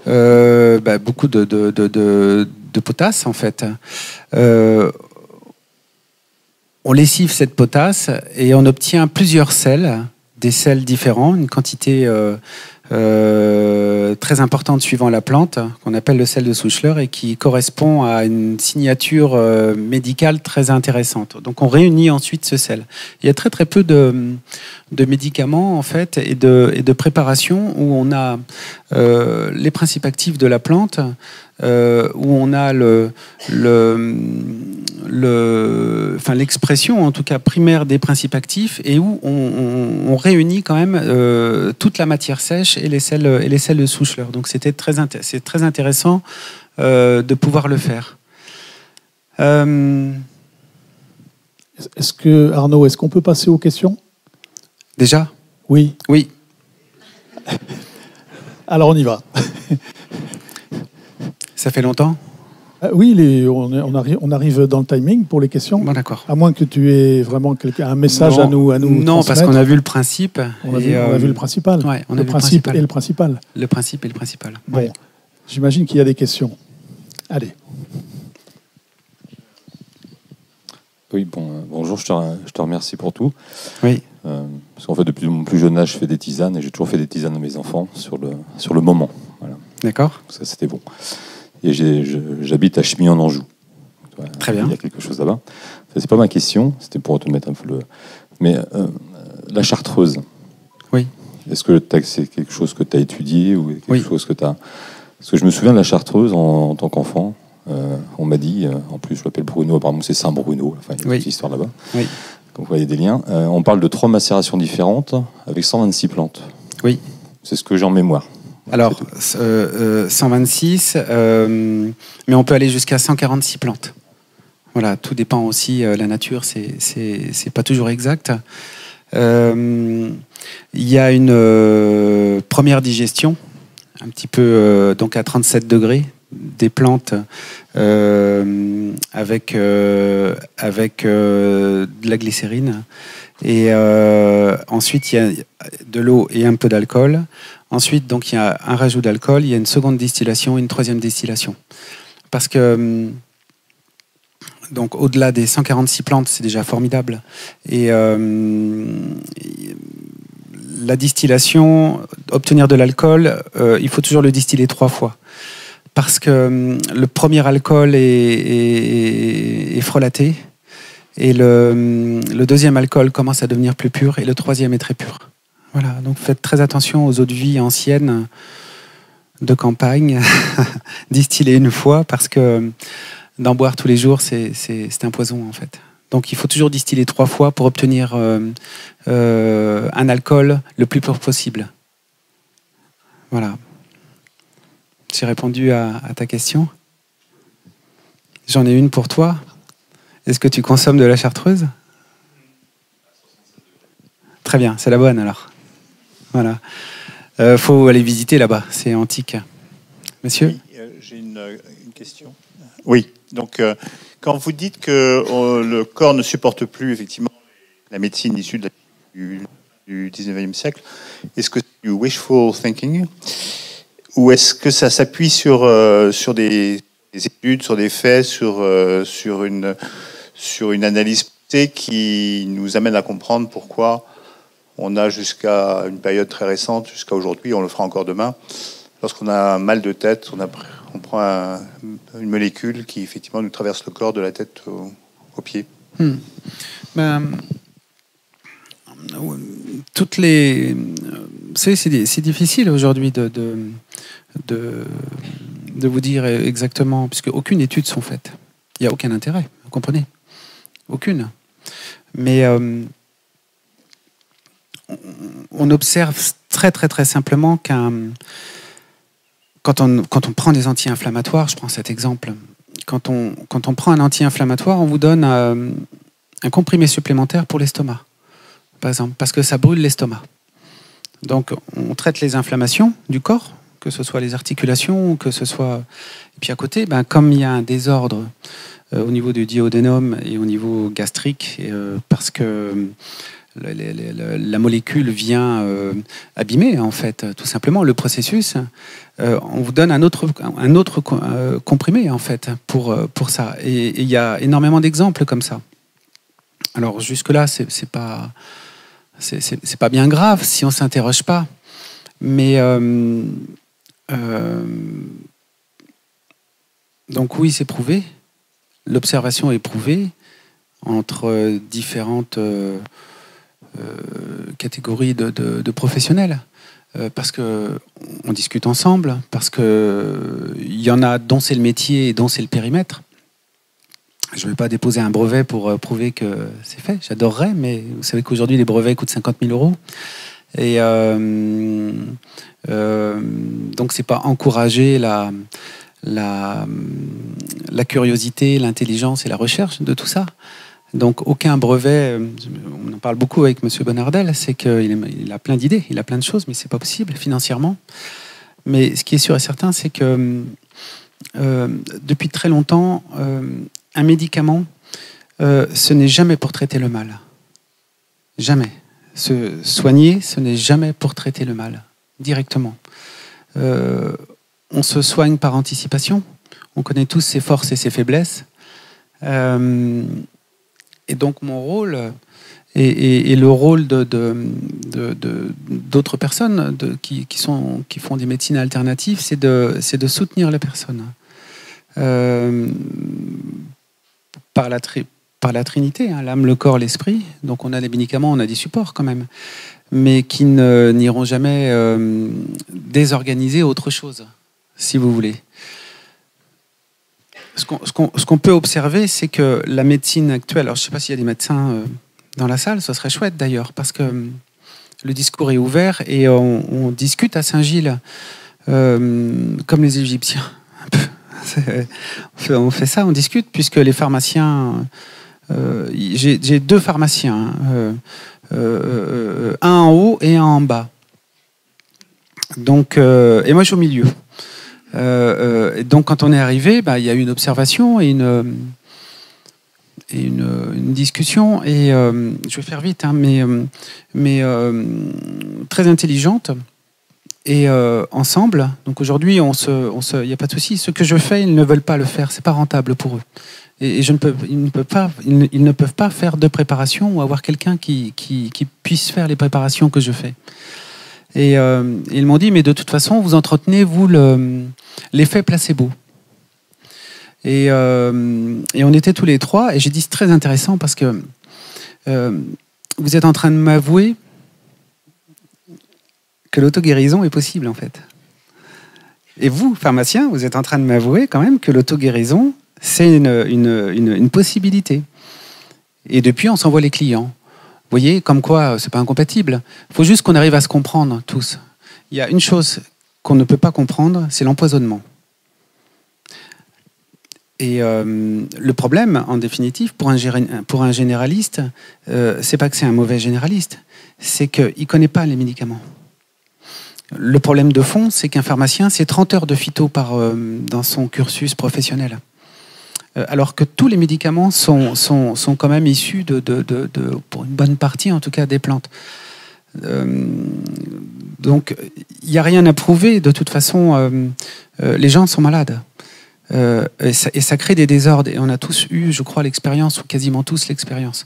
beaucoup de potasse en fait. On lessive cette potasse et on obtient plusieurs sels, des sels différents, une quantité très importante suivant la plante, qu'on appelle le sel de Souchler et qui correspond à une signature médicale très intéressante. Donc on réunit ensuite ce sel. Il y a très très peu de médicaments en fait et de préparations où on a les principes actifs de la plante, où on a l'expression en tout cas primaire des principes actifs et où on réunit quand même toute la matière sèche et les sels de Souchler. Donc c'est très intéressant de pouvoir le faire. Arnaud, est-ce qu'on peut passer aux questions? Déjà? Oui. Oui. Alors on y va. Ça fait longtemps? Oui, on arrive dans le timing pour les questions. Bon, d'accord. À moins que tu aies vraiment un message à nous non, transmettre. parce qu'on a vu le principe. On a vu le principal. Ouais, le principe et le principal. Le principe et le principal. Bon, ouais. J'imagine qu'il y a des questions. Allez. Oui, bonjour, je te remercie pour tout. Oui. Parce qu'en fait, depuis mon plus jeune âge, je fais des tisanes et j'ai toujours fait des tisanes à mes enfants sur le moment. Voilà. D'accord. Ça, c'était bon. Et j'habite à Chemillé en Anjou. Très bien. Il y a quelque chose là-bas. Ça, c'est pas ma question, c'était pour te mettre un peu le... Mais la chartreuse. Oui. Est-ce que c'est quelque chose que tu as étudié ou quelque chose que tu as... Parce que je me souviens de la chartreuse en tant qu'enfant. On m'a dit, en plus je m'appelle Bruno, apparemment c'est Saint-Bruno, enfin il y a une petite histoire là-bas. Oui. Donc vous voyez des liens. On parle de 3 macérations différentes avec 126 plantes. Oui. C'est ce que j'ai en mémoire. Alors, 126, mais on peut aller jusqu'à 146 plantes. Voilà, tout dépend aussi, la nature, c'est pas toujours exact. Il y a une première digestion, un petit peu donc à 37 degrés, des plantes avec de la glycérine. Et ensuite, il y a de l'eau et un peu d'alcool. Ensuite, donc, il y a un rajout d'alcool, il y a une seconde distillation et une troisième distillation. Parce que, donc, au-delà des 146 plantes, c'est déjà formidable. Et la distillation, obtenir de l'alcool, il faut toujours le distiller 3 fois. Parce que le premier alcool est frelaté. Et le deuxième alcool commence à devenir plus pur et le troisième est très pur. Voilà, donc faites très attention aux eaux de vie anciennes de campagne, distillées une fois, parce que d'en boire tous les jours, c'est un poison en fait. Donc il faut toujours distiller 3 fois pour obtenir un alcool le plus pur possible. Voilà. J'ai répondu à ta question. J'en ai une pour toi. Est-ce que tu consommes de la chartreuse? Très bien, c'est la bonne alors. Voilà. Faut aller visiter là-bas, c'est antique. Monsieur. Oui, j'ai une question. Oui, donc quand vous dites que le corps ne supporte plus effectivement la médecine issue du 19e siècle, est-ce que c'est du wishful thinking ou est-ce que ça s'appuie sur des études, sur des faits, sur une analyse poussée qui nous amène à comprendre pourquoi on a jusqu'à une période très récente, jusqu'à aujourd'hui, on le fera encore demain, lorsqu'on a un mal de tête, on prend une molécule qui effectivement nous traverse le corps de la tête aux pieds. Toutes les, c'est difficile aujourd'hui de vous dire exactement, puisque aucune étude sont faites. Il n'y a aucun intérêt, vous comprenez? Aucune. Mais on observe très très très simplement quand on prend des anti-inflammatoires, je prends cet exemple, quand on prend un anti-inflammatoire, on vous donne un comprimé supplémentaire pour l'estomac, par exemple, parce que ça brûle l'estomac. Donc on traite les inflammations du corps, que ce soit les articulations, que ce soit... Et puis à côté, comme il y a un désordre au niveau du duodénum et au niveau gastrique, parce que la molécule vient abîmer, en fait, tout simplement, le processus, on vous donne un autre comprimé, en fait, pour ça. Et il y a énormément d'exemples comme ça. Alors, jusque-là, c'est pas bien grave si on ne s'interroge pas. Mais... donc oui, c'est prouvé. L'observation est prouvée entre différentes catégories de professionnels, parce qu'on discute ensemble, parce qu'il y en a dont c'est le métier et dont c'est le périmètre. Je ne vais pas déposer un brevet pour prouver que c'est fait. J'adorerais, mais vous savez qu'aujourd'hui, les brevets coûtent 50 000 €. Et donc, c'est pas encourager la curiosité, l'intelligence et la recherche de tout ça. Donc aucun brevet, on en parle beaucoup avec M. Bonnardel, c'est qu'il a plein d'idées, il a plein de choses, mais c'est pas possible financièrement. Mais ce qui est sûr et certain, c'est que depuis très longtemps, un médicament, ce n'est jamais pour traiter le mal. Jamais. Se soigner, ce n'est jamais pour traiter le mal, directement. On se soigne par anticipation. On connaît tous ses forces et ses faiblesses. Et donc mon rôle et le rôle d'autres personnes qui font des médecines alternatives, c'est de soutenir les personnes par la Trinité, hein, l'âme, le corps, l'esprit. Donc on a des médicaments, on a des supports quand même, mais qui n'iront jamais désorganiser autre chose, si vous voulez. Ce qu'on peut observer, c'est que la médecine actuelle, alors je ne sais pas s'il y a des médecins dans la salle, ce serait chouette d'ailleurs, parce que le discours est ouvert et on discute à Saint-Gilles comme les Égyptiens. Un peu. On fait ça, on discute, puisque les pharmaciens... j'ai 2 pharmaciens, un en haut et un en bas. Donc, et moi je suis au milieu. Donc quand on est arrivé, il y a eu une observation et une discussion, et je vais faire vite, hein, mais très intelligente, et ensemble. Donc aujourd'hui, il n'y a pas de souci. Ce que je fais, ils ne veulent pas le faire, c'est pas rentable pour eux. Et ils ne peuvent pas faire de préparation ou avoir quelqu'un qui puisse faire les préparations que je fais. Et ils m'ont dit, mais de toute façon, vous entretenez, vous, l'effet placebo. Et on était tous les 3, et j'ai dit, c'est très intéressant, parce que vous êtes en train de m'avouer que l'auto-guérison est possible, en fait. Et vous, pharmacien, vous êtes en train de m'avouer quand même que l'auto-guérison, c'est une possibilité. Et depuis, on s'envoie les clients. Vous voyez, comme quoi, c'est pas incompatible. Il faut juste qu'on arrive à se comprendre, tous. Il y a une chose qu'on ne peut pas comprendre, c'est l'empoisonnement. Et le problème, en définitive, pour un généraliste, c'est pas que c'est un mauvais généraliste, c'est qu'il ne connaît pas les médicaments. Le problème de fond, c'est qu'un pharmacien, c'est 30 heures de phyto dans son cursus professionnel. Alors que tous les médicaments sont quand même issus pour une bonne partie en tout cas, des plantes. Donc, il n'y a rien à prouver. De toute façon, les gens sont malades. Et ça crée des désordres. Et on a tous eu, je crois, l'expérience, ou quasiment tous l'expérience.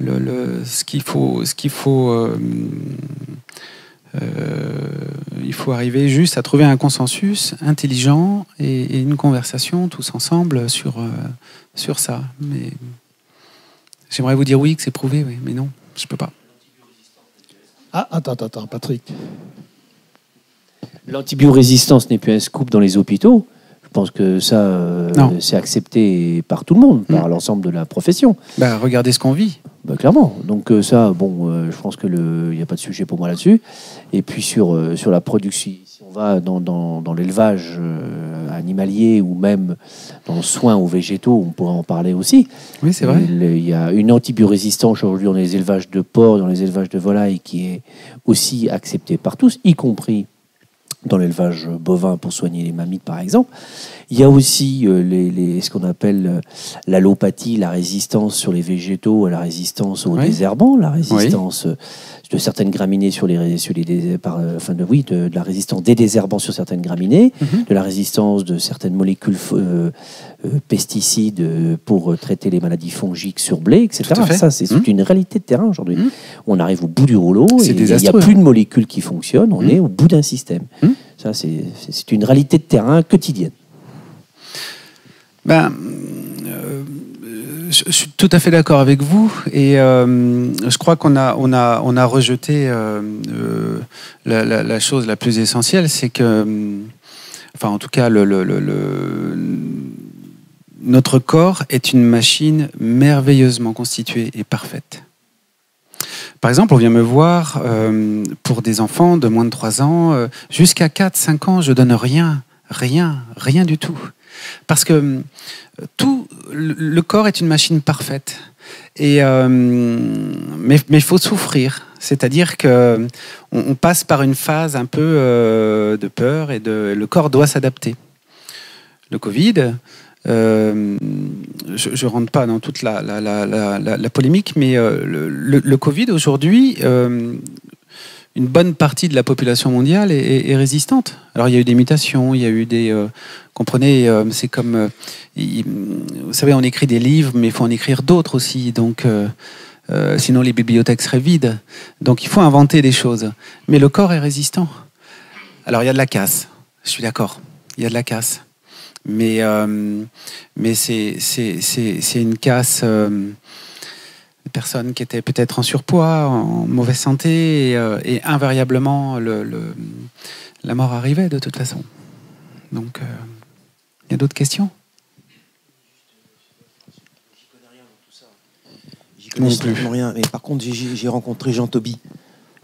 Ce qu'il faut il faut arriver juste à trouver un consensus intelligent et une conversation tous ensemble sur ça. Mais j'aimerais vous dire oui, que c'est prouvé, oui, mais non, je peux pas. Ah, attends, Patrick. L'antibiorésistance n'est plus un scoop dans les hôpitaux. Je pense que ça, c'est accepté par tout le monde, par l'ensemble de la profession. Bah, regardez ce qu'on vit. Bah, clairement. Donc ça, je pense qu'il n'y a pas de sujet pour moi là-dessus. Et puis sur la production, si on va dans l'élevage animalier ou même dans le soin aux végétaux, on pourrait en parler aussi. Oui, c'est vrai. Il y a une antibiorésistance aujourd'hui dans les élevages de porcs, dans les élevages de volailles, qui est aussi acceptée par tous, y compris dans l'élevage bovin pour soigner les mammites, par exemple. Il y a aussi ce qu'on appelle l'allopathie, la résistance sur les végétaux, la résistance aux désherbants, la résistance de certaines graminées de la résistance des désherbants sur certaines graminées, de la résistance de certaines molécules pesticides pour traiter les maladies fongiques sur blé, etc. Ça, c'est une réalité de terrain aujourd'hui. On arrive au bout du rouleau, et il n'y a plus de molécules qui fonctionnent, on est au bout d'un système. Ça, c'est une réalité de terrain quotidienne. Je suis tout à fait d'accord avec vous, et je crois qu'on a rejeté la chose la plus essentielle, c'est que, enfin en tout cas, notre corps est une machine merveilleusement constituée et parfaite. Par exemple, on vient me voir pour des enfants de moins de 3 ans, jusqu'à 4-5 ans, je donne rien du tout. Parce que tout le corps est une machine parfaite. Mais il faut souffrir. C'est-à-dire qu'on passe par une phase un peu de peur et le corps doit s'adapter. Le Covid, je ne rentre pas dans toute la polémique, mais le Covid aujourd'hui, une bonne partie de la population mondiale est résistante. Alors il y a eu des mutations, il y a eu des... comprenez, c'est comme... vous savez, on écrit des livres, mais il faut en écrire d'autres aussi. Donc, sinon les bibliothèques seraient vides. Donc il faut inventer des choses. Mais le corps est résistant. Alors il y a de la casse, je suis d'accord. Il y a de la casse. Mais c'est une casse... des personnes qui étaient peut-être en surpoids, en mauvaise santé, et invariablement, la mort arrivait de toute façon. Donc, il y a d'autres questions ? J'y connais strictement rien, mais par contre, j'ai rencontré Jean Toby.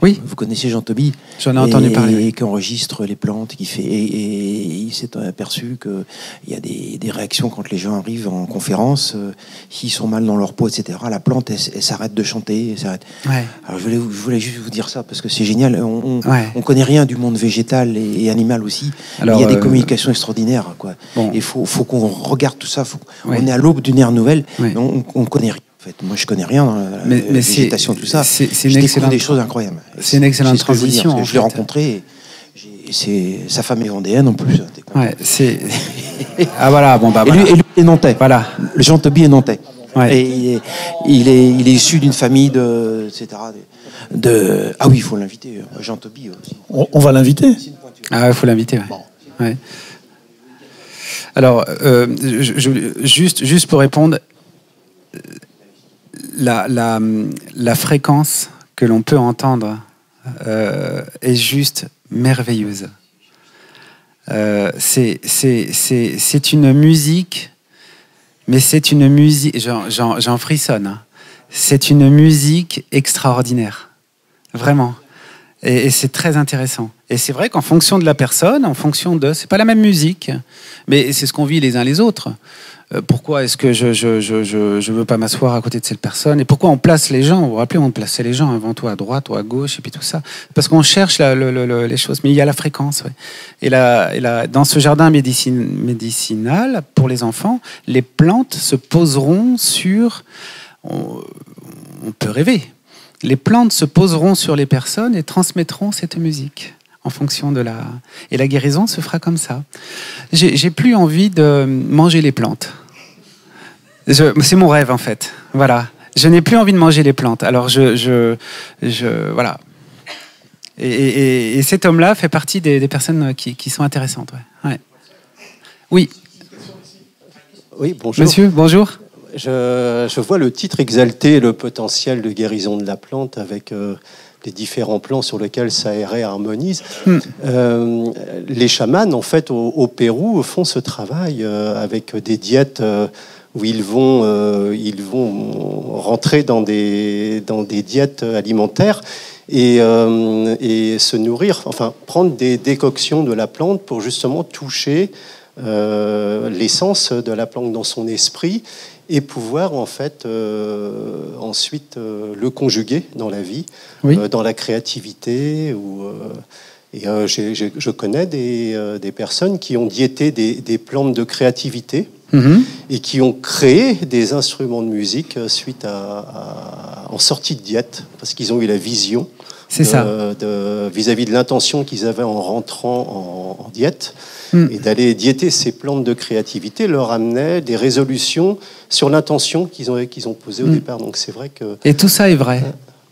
Oui. Vous connaissez Jean Toby? J'en ai entendu parler. Et qui enregistre les plantes, et il s'est aperçu qu'il y a des réactions quand les gens arrivent en conférence, s'ils sont mal dans leur peau, etc. La plante, elle s'arrête de chanter. Elle s'arrête. Ouais. Alors je voulais juste vous dire ça, parce que c'est génial. On connaît rien du monde végétal et animal aussi. Alors, il y a des communications extraordinaires, quoi. Bon. Il faut qu'on regarde tout ça. On est à l'aube d'une ère nouvelle, mais on connaît rien. En fait, moi, je connais rien dans la végétation, tout ça. Je découvre des choses incroyables. C'est une excellente transition. Je l'ai rencontré. Sa femme est vendéenne en plus. Ouais, ah voilà, bon bah. Voilà. Et lui est nantais. Voilà. Jean Toby est nantais. Ouais. Et il est issu d'une famille etc. Ah oui, il faut l'inviter. Jean Toby aussi. On va l'inviter. Ah, il faut l'inviter. Ouais. Bon. Ouais. Alors, juste pour répondre. La fréquence que l'on peut entendre est juste merveilleuse. C'est une musique, mais c'est une musique, j'en frissonne, hein. C'est une musique extraordinaire, vraiment. Et c'est très intéressant. Et c'est vrai qu'en fonction de la personne, en fonction de... C'est pas la même musique, mais c'est ce qu'on vit les uns les autres. Pourquoi est-ce que je veux pas m'asseoir à côté de cette personne? Et pourquoi on place les gens? Vous vous rappelez, on plaçait les gens avant tout à droite ou à gauche, et puis tout ça. Parce qu'on cherche les choses. Mais il y a la fréquence, ouais. Et dans ce jardin médicinal, pour les enfants, les plantes se poseront sur... On peut rêver. Les plantes se poseront sur les personnes et transmettront cette musique en fonction de la... Et la guérison se fera comme ça. J'ai plus envie de manger les plantes. C'est mon rêve, en fait. Voilà. Je n'ai plus envie de manger les plantes. Alors, voilà. Et cet homme-là fait partie des personnes qui sont intéressantes. Ouais. Ouais. Oui. Oui, bonjour. Monsieur, bonjour. Je vois le titre exalter le potentiel de guérison de la plante avec les différents plans sur lesquels ça harmonise. Les chamans, en fait, au Pérou, font ce travail avec des diètes où ils vont rentrer dans des diètes alimentaires et se nourrir, enfin prendre des décoctions de la plante pour justement toucher l'essence de la plante dans son esprit et pouvoir en fait ensuite le conjuguer dans la vie, oui. Dans la créativité. Je connais des personnes qui ont diété des plantes de créativité et qui ont créé des instruments de musique suite en sortie de diète, parce qu'ils ont eu la vision vis-à-vis de l'intention qu'ils avaient en rentrant en diète. Et d'aller diéter ces plantes de créativité leur amenait des résolutions sur l'intention qu'ils ont posée au départ. Donc c'est vrai que... Et tout ça est vrai.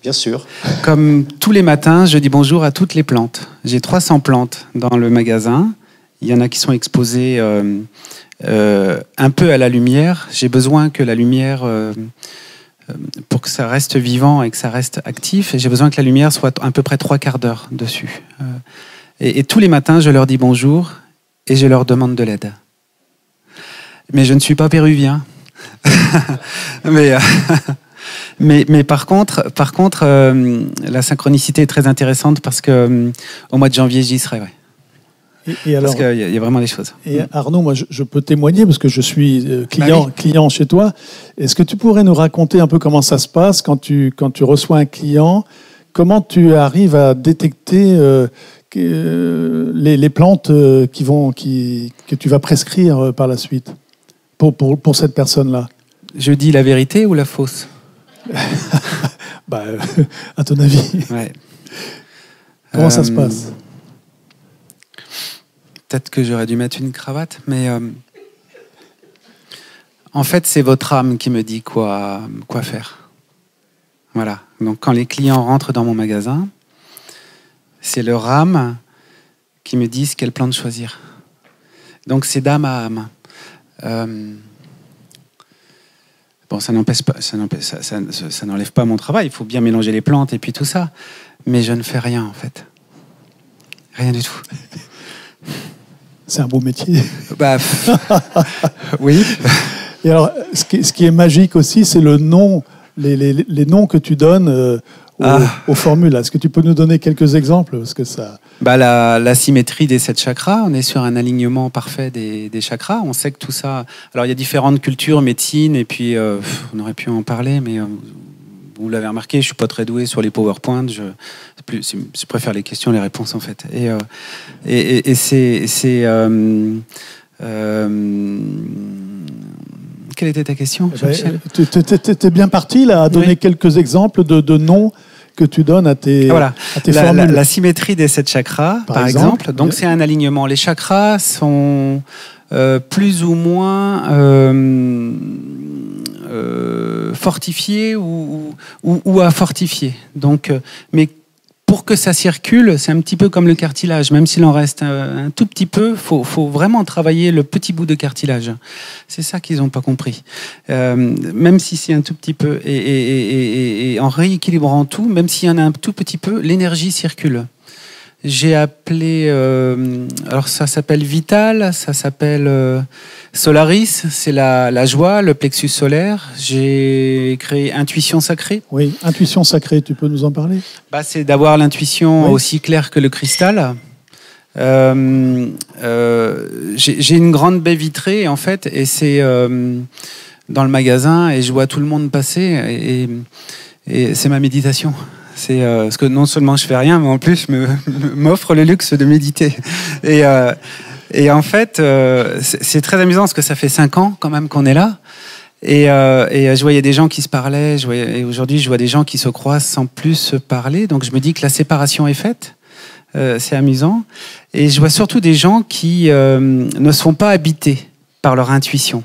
Bien sûr. Comme tous les matins, je dis bonjour à toutes les plantes. J'ai 300 plantes dans le magasin. Il y en a qui sont exposées un peu à la lumière. J'ai besoin que la lumière... pour que ça reste vivant et que ça reste actif, j'ai besoin que la lumière soit à peu près 3/4 d'heure dessus. Et tous les matins, je leur dis bonjour et je leur demande de l'aide. Mais je ne suis pas péruvien. mais par contre, la synchronicité est très intéressante parce que au mois de janvier, j'y serai. Ouais. Et alors, parce qu'il y a vraiment des choses. Et Arnaud, moi, je peux témoigner parce que je suis client chez toi. Est-ce que tu pourrais nous raconter un peu comment ça se passe quand tu reçois un client? Comment tu arrives à détecter les plantes que tu vas prescrire par la suite pour cette personne-là? Je dis la vérité ou la fausse? À ton avis. Ouais. Comment ça se passe? Peut-être que j'aurais dû mettre une cravate, mais en fait, c'est votre âme qui me dit quoi faire. Voilà. Donc, quand les clients rentrent dans mon magasin, c'est leur âme qui me disent quelle plante choisir. Donc, c'est d'âme à âme. Bon, ça n'enlève pas mon travail. Il faut bien mélanger les plantes et puis tout ça. Mais je ne fais rien, en fait. Rien du tout. C'est un beau métier. Oui. Et alors, ce qui est magique aussi, c'est le nom, les noms que tu donnes aux formules. Est-ce que tu peux nous donner quelques exemples? Parce que ça... la symétrie des 7 chakras, on est sur un alignement parfait des chakras. On sait que tout ça... Alors, il y a différentes cultures, médecine, et puis on aurait pu en parler, mais vous l'avez remarqué, je ne suis pas très doué sur les PowerPoint. Je préfère les questions, les réponses, en fait. Et c'est... Quelle était ta question, Jean-Michel? Tu étais bien parti là, à donner quelques exemples de noms que tu donnes à tes formules. La symétrie des 7 chakras, par exemple. Donc, c'est un alignement. Les chakras sont plus ou moins fortifiés ou à fortifier. Donc, mais pour que ça circule, c'est un petit peu comme le cartilage. Même s'il en reste un tout petit peu, faut vraiment travailler le petit bout de cartilage. C'est ça qu'ils n'ont pas compris. Même si c'est un tout petit peu, et en rééquilibrant tout, même s'il y en a un tout petit peu, l'énergie circule. J'ai appelé, alors ça s'appelle Vital, ça s'appelle Solaris, c'est la joie, le plexus solaire. J'ai créé Intuition Sacrée. Oui, Intuition Sacrée, tu peux nous en parler? C'est d'avoir l'intuition aussi claire que le cristal. J'ai une grande baie vitrée, en fait, et c'est dans le magasin, et je vois tout le monde passer, et c'est ma méditation. C'est parce que non seulement je fais rien, mais en plus m'offre le luxe de méditer. Et en fait, c'est très amusant parce que ça fait 5 ans quand même qu'on est là. Et je voyais des gens qui se parlaient. Et aujourd'hui, je vois des gens qui se croisent sans plus se parler. Donc je me dis que la séparation est faite. C'est amusant. Et je vois surtout des gens qui ne sont pas habités par leur intuition.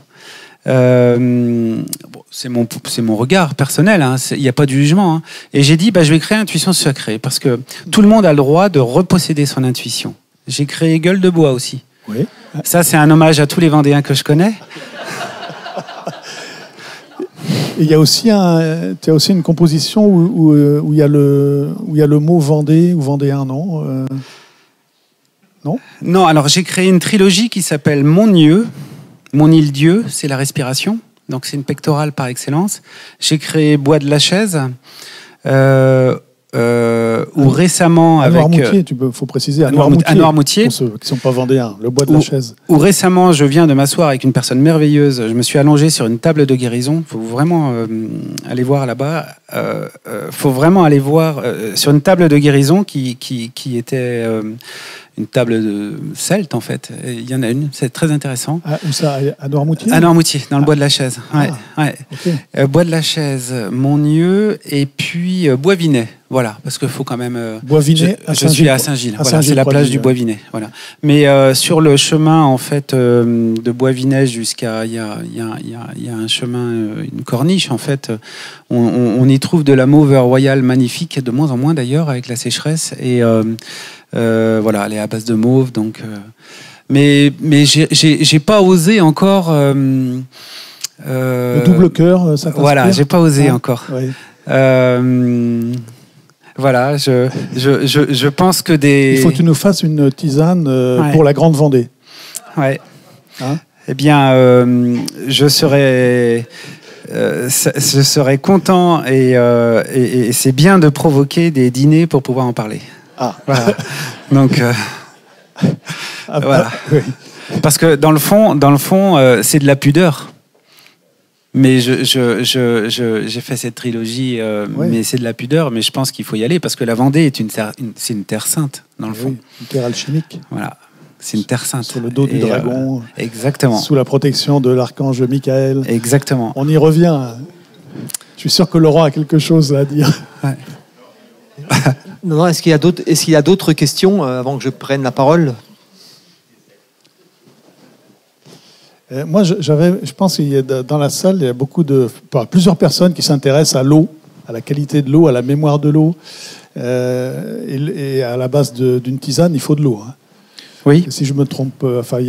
C'est mon regard personnel, il n'y a pas de jugement. Hein. Et j'ai dit, je vais créer Intuition Sacrée, parce que tout le monde a le droit de reposséder son intuition. J'ai créé Gueule de Bois aussi. Oui. Ça, c'est un hommage à tous les Vendéens que je connais. Il y a aussi tu as aussi une composition où il y a le mot Vendée ou Vendéen, non non. Non, alors j'ai créé une trilogie qui s'appelle Mon Dieu. Mon île-dieu, c'est la respiration. Donc c'est une pectorale par excellence. J'ai créé Bois de la Chaise, où récemment... À Noirmoutier, faut préciser. À Noirmoutier. Pour ceux qui ne sont pas vendéens, le Bois de la Chaise. Où récemment, je viens de m'asseoir avec une personne merveilleuse. Je me suis allongé sur une table de guérison. Il faut vraiment aller voir là-bas. Faut vraiment aller voir sur une table de guérison qui était... une table de celte, en fait. Il y en a une, c'est très intéressant. Où ça? À Noirmoutier? À Noirmoutier, dans le Bois de la Chaise. Ouais. Okay. Bois de la Chaise, Monnieu, et puis Bois-Vinet. Voilà, parce qu'il faut quand même... Bois-Vinet, je suis à Saint-Gilles. Voilà, c'est la plage du Bois-Vinet. Voilà. Mais sur le chemin, en fait, de Bois-Vinet jusqu'à... Il y a un chemin, une corniche, en fait. On y trouve de la mauve royale magnifique, de moins en moins d'ailleurs, avec la sécheresse. Et... voilà, elle est à base de mauve, donc. Mais j'ai pas osé encore. Le double cœur, ça t'inspire? Voilà, j'ai pas osé encore. Oui. Voilà, je pense que des. Il faut que tu nous fasses une tisane pour la Grande Vendée. Ouais. Hein? Eh bien, je serais content et c'est bien de provoquer des dîners pour pouvoir en parler. Ah. Voilà. Donc, voilà. Oui. Parce que dans le fond, c'est de la pudeur. Mais j'ai fait cette trilogie, mais c'est de la pudeur. Mais je pense qu'il faut y aller parce que la Vendée est c'est une terre sainte dans le fond. Une terre alchimique. Voilà. C'est une terre sainte. Sur le dos du dragon. Exactement. Sous la protection de l'archange Michael. Exactement. On y revient. Je suis sûr que Laurent a quelque chose à dire. Ouais. Non, est-ce qu'il y a d'autres questions avant que je prenne la parole? Moi, je pense qu'il y a dans la salle, il y a plusieurs personnes qui s'intéressent à l'eau, à la qualité de l'eau, à la mémoire de l'eau. Et à la base d'une tisane, il faut de l'eau. Hein. Oui. Si je me trompe, enfin,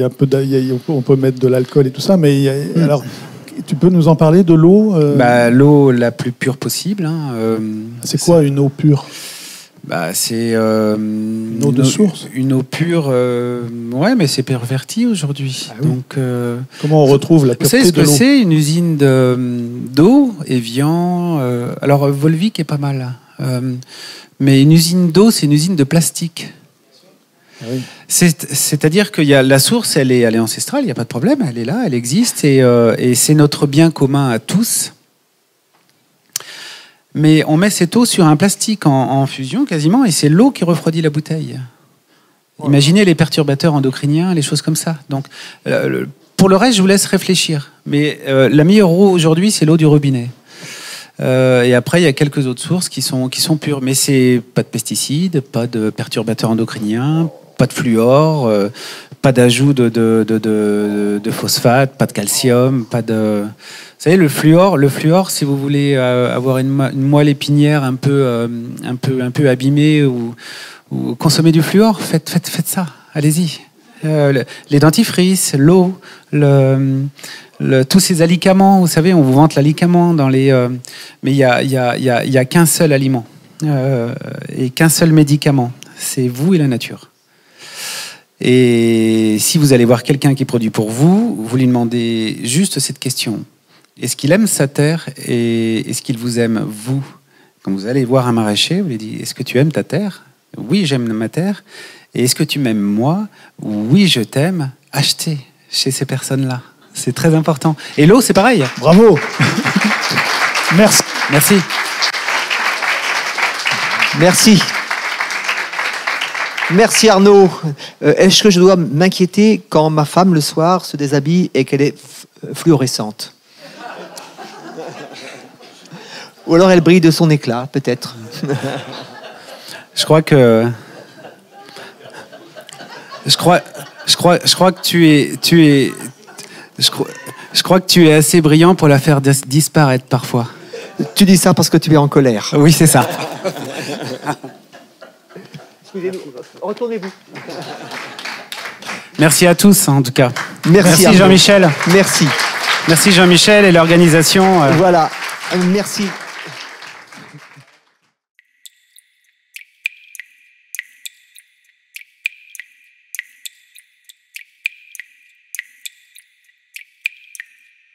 on peut mettre de l'alcool et tout ça, mais alors, tu peux nous en parler de l'eau L'eau la plus pure possible. Hein, c'est quoi une eau pure? C'est une eau de source. Une eau pure, ouais, mais c'est perverti aujourd'hui. Ah oui. Donc, comment on retrouve la pureté de l'eau? Vous savez ce que c'est une usine d'eau, Evian. Alors Volvic est pas mal, mais une usine d'eau, c'est une usine de plastique. Ah oui. C'est-à-dire que la source, elle est ancestrale, il n'y a pas de problème, elle est là, elle existe, et c'est notre bien commun à tous. Mais on met cette eau sur un plastique en fusion quasiment, et c'est l'eau qui refroidit la bouteille. Ouais. Imaginez les perturbateurs endocriniens, les choses comme ça. Donc, pour le reste, je vous laisse réfléchir. Mais la meilleure eau aujourd'hui, c'est l'eau du robinet. Et après, il y a quelques autres sources qui sont pures. Mais c'est pas de pesticides, pas de perturbateurs endocriniens, pas de fluor, pas d'ajout de phosphate, pas de calcium, pas de... Vous savez, le fluor, si vous voulez avoir une moelle épinière un peu abîmée ou consommer du fluor, faites ça, allez-y. Les dentifrices, l'eau, tous ces alicaments, vous savez, on vous vante l'alicament dans les... mais il y a qu'un seul aliment et qu'un seul médicament. c'est vous et la nature. Et si vous allez voir quelqu'un qui produit pour vous, vous lui demandez juste cette question. Est-ce qu'il aime sa terre et est-ce qu'il vous aime, vous? Quand vous allez voir un maraîcher, vous lui dites, est-ce que tu aimes ta terre? Oui, j'aime ma terre. Et est-ce que tu m'aimes moi? Oui, je t'aime. Achetez chez ces personnes-là. C'est très important. Et l'eau, c'est pareil. Bravo. Merci. Merci. Merci. Merci Arnaud. Est-ce que je dois m'inquiéter quand ma femme le soir se déshabille et qu'elle est fluorescente? Ou alors elle brille de son éclat, peut-être. Je crois que je crois que tu es assez brillant pour la faire disparaître parfois. Tu dis ça parce que tu es en colère. Oui, c'est ça. Excusez-nous, retournez-vous. Merci à tous, en tout cas. Merci Jean-Michel. Merci. Merci Jean-Michel et l'organisation. Voilà, merci.